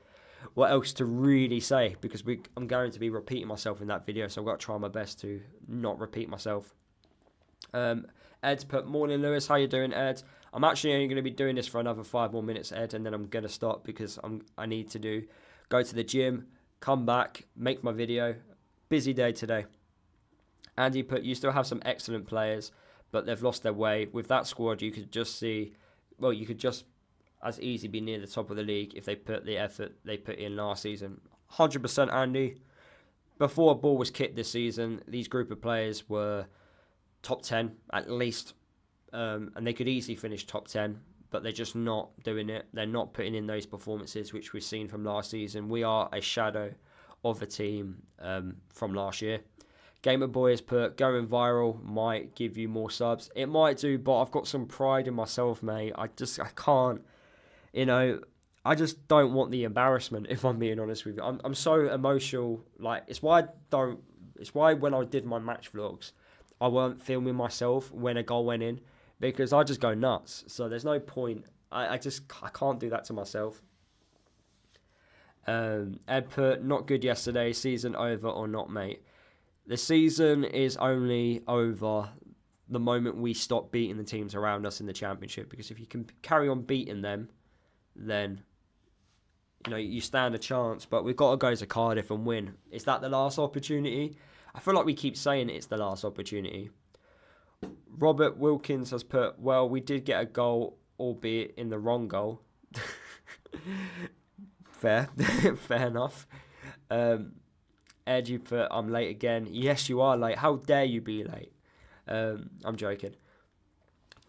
Speaker 1: what else to really say, because I'm going to be repeating myself in that video. So I've got to try my best to not repeat myself. Ed's put, morning Lewis, how you doing, Ed? I'm actually only going to be doing this for another 5 more minutes, Ed, and then I'm going to stop because I need to go to the gym, come back, make my video. Busy day today. Andy put, you still have some excellent players, but they've lost their way. With that squad, you could just as easy be near the top of the league if they put the effort they put in last season. 100% Andy. Before a ball was kicked this season, these group of players were top 10 at least, and they could easily finish top 10, but they're just not doing it. They're not putting in those performances which we've seen from last season. We are a shadow of the team from last year. Gamer Boy has put, going viral might give you more subs. It might do, but I've got some pride in myself, mate. I can't, I just don't want the embarrassment, if I'm being honest with you. I'm so emotional. Like, it's why when I did my match vlogs, I weren't filming myself when a goal went in, because I just go nuts. So there's no point. I can't do that to myself. Ed put, not good yesterday. Season over or not, mate? The season is only over the moment we stop beating the teams around us in the Championship, because if you can carry on beating them, then you stand a chance. But we've got to go to Cardiff and win. Is that the last opportunity? I feel like we keep saying it's the last opportunity. Robert Wilkins has put, well, we did get a goal, albeit in the wrong goal. Fair. Fair enough. Ed, you put, I'm late again. Yes, you are late. How dare you be late? I'm joking.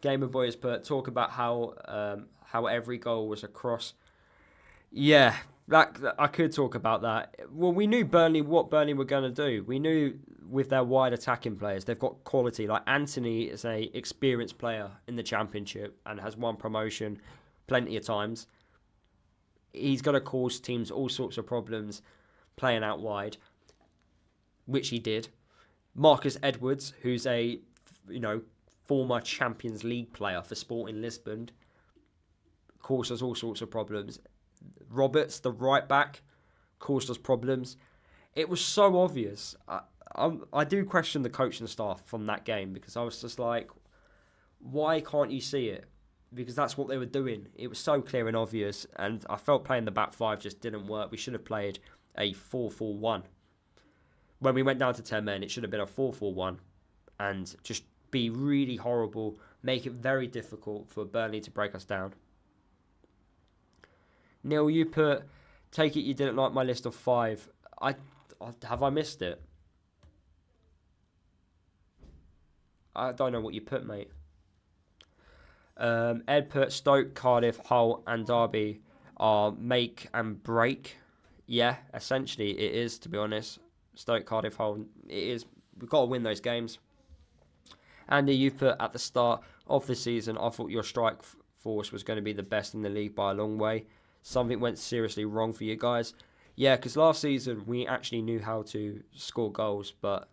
Speaker 1: Gamer Boy has put, talk about how every goal was a cross. Yeah, I could talk about that. Well, we knew what Burnley were going to do. We knew with their wide attacking players, they've got quality. Like, Anthony is a experienced player in the Championship and has won promotion plenty of times. He's going to cause teams all sorts of problems playing out wide, which he did. Marcus Edwards, who's a former Champions League player for Sporting Lisbon, caused us all sorts of problems. Roberts, the right back, caused us problems. It was so obvious. I do question the coaching staff from that game, because I was just like, why can't you see it? Because that's what they were doing. It was so clear and obvious, and I felt playing the back 5 just didn't work. We should have played a 4-4-1. When we went down to 10 men, it should have been a 4-4-1 and just be really horrible, make it very difficult for Burnley to break us down. Neil, you put, take it you didn't like my list of 5. Have I missed it? I don't know what you put, mate. Ed put, Stoke, Cardiff, Hull and Derby are make and break. Yeah, essentially it is, to be honest. Stoke, Cardiff, Hull, it is. We've got to win those games. Andy, you put, at the start of the season, I thought your strike force was going to be the best in the league by a long way. Something went seriously wrong for you guys. Yeah, because last season we actually knew how to score goals, but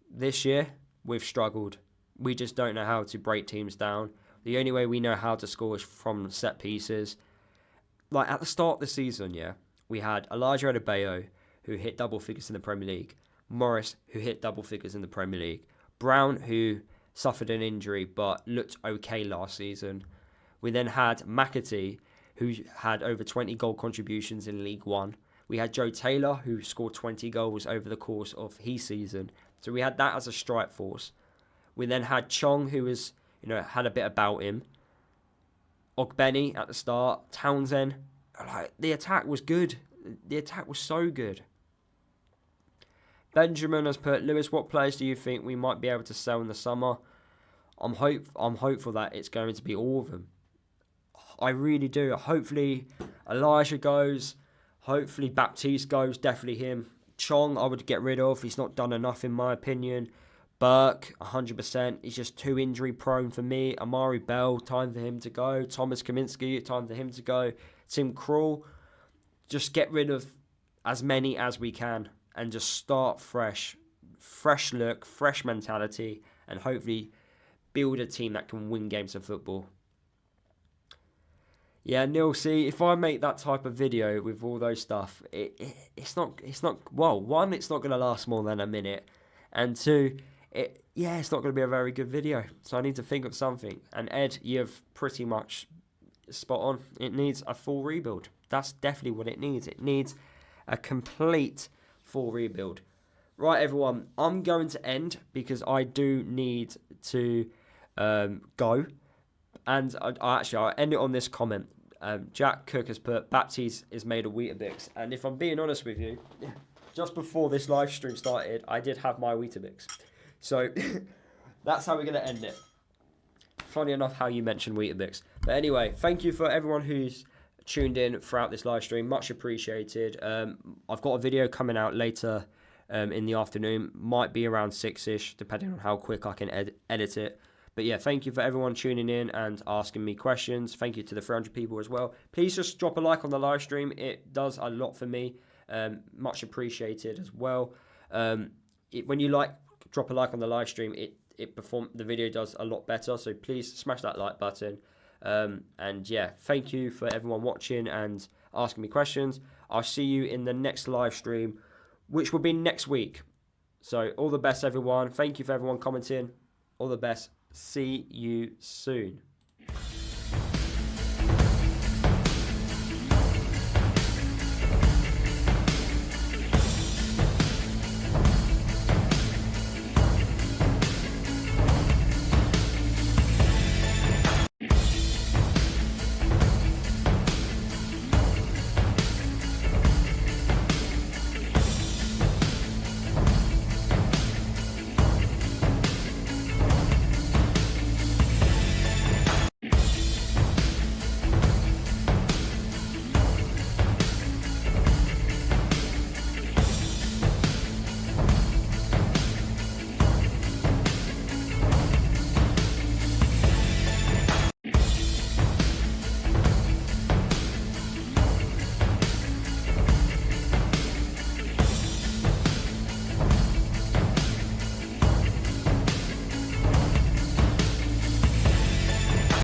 Speaker 1: this year we've struggled. We just don't know how to break teams down. The only way we know how to score is from set pieces. like at the start of the season, we had Elijah Adebayo, who hit double figures in the Premier League, Morris, who hit double figures in the Premier League, Brown, who suffered an injury but looked okay last season. We then had McAtee, who had over 20 goal contributions in League One. We had Joe Taylor, who scored 20 goals over the course of his season. So we had that as a strike force. We then had Chong, who was, had a bit about him. Ogbeni at the start. Townsend. Like, the attack was good. The attack was so good. Benjamin has put, Lewis, what players do you think we might be able to sell in the summer? I'm hopeful that it's going to be all of them. I really do. Hopefully Elijah goes. Hopefully Baptiste goes. Definitely him. Chong I would get rid of. He's not done enough in my opinion. Burke, 100%. He's just too injury prone for me. Amari Bell, time for him to go. Thomas Kaminski, time for him to go. Tim Krul. Just get rid of as many as we can and just start fresh. Fresh look, fresh mentality, and hopefully build a team that can win games of football. Yeah, Neil, see, if I make that type of video with all those stuff, it's not, well, one, it's not going to last more than a minute, and two, it's not going to be a very good video, so I need to think of something, and Ed, you've pretty much spot on. It needs a full rebuild. That's definitely what it needs. It needs a complete full rebuild. Right, everyone, I'm going to end because I do need to go. And I'll end it on this comment. Jack Cook has put, Baptiste is made of Weetabix. And if I'm being honest with you, just before this live stream started, I did have my Weetabix. So that's how we're going to end it. Funny enough how you mentioned Weetabix. But anyway, thank you for everyone who's tuned in throughout this live stream. Much appreciated. I've got a video coming out later in the afternoon. Might be around 6ish, depending on how quick I can edit it. But yeah, thank you for everyone tuning in and asking me questions. Thank you to the 300 people as well. Please just drop a like on the live stream. It does a lot for me. Much appreciated as well. When you drop a like on the live stream, the video does a lot better. So please smash that like button. And yeah, thank you for everyone watching and asking me questions. I'll see you in the next live stream, which will be next week. So all the best, everyone. Thank you for everyone commenting. All the best. See you soon.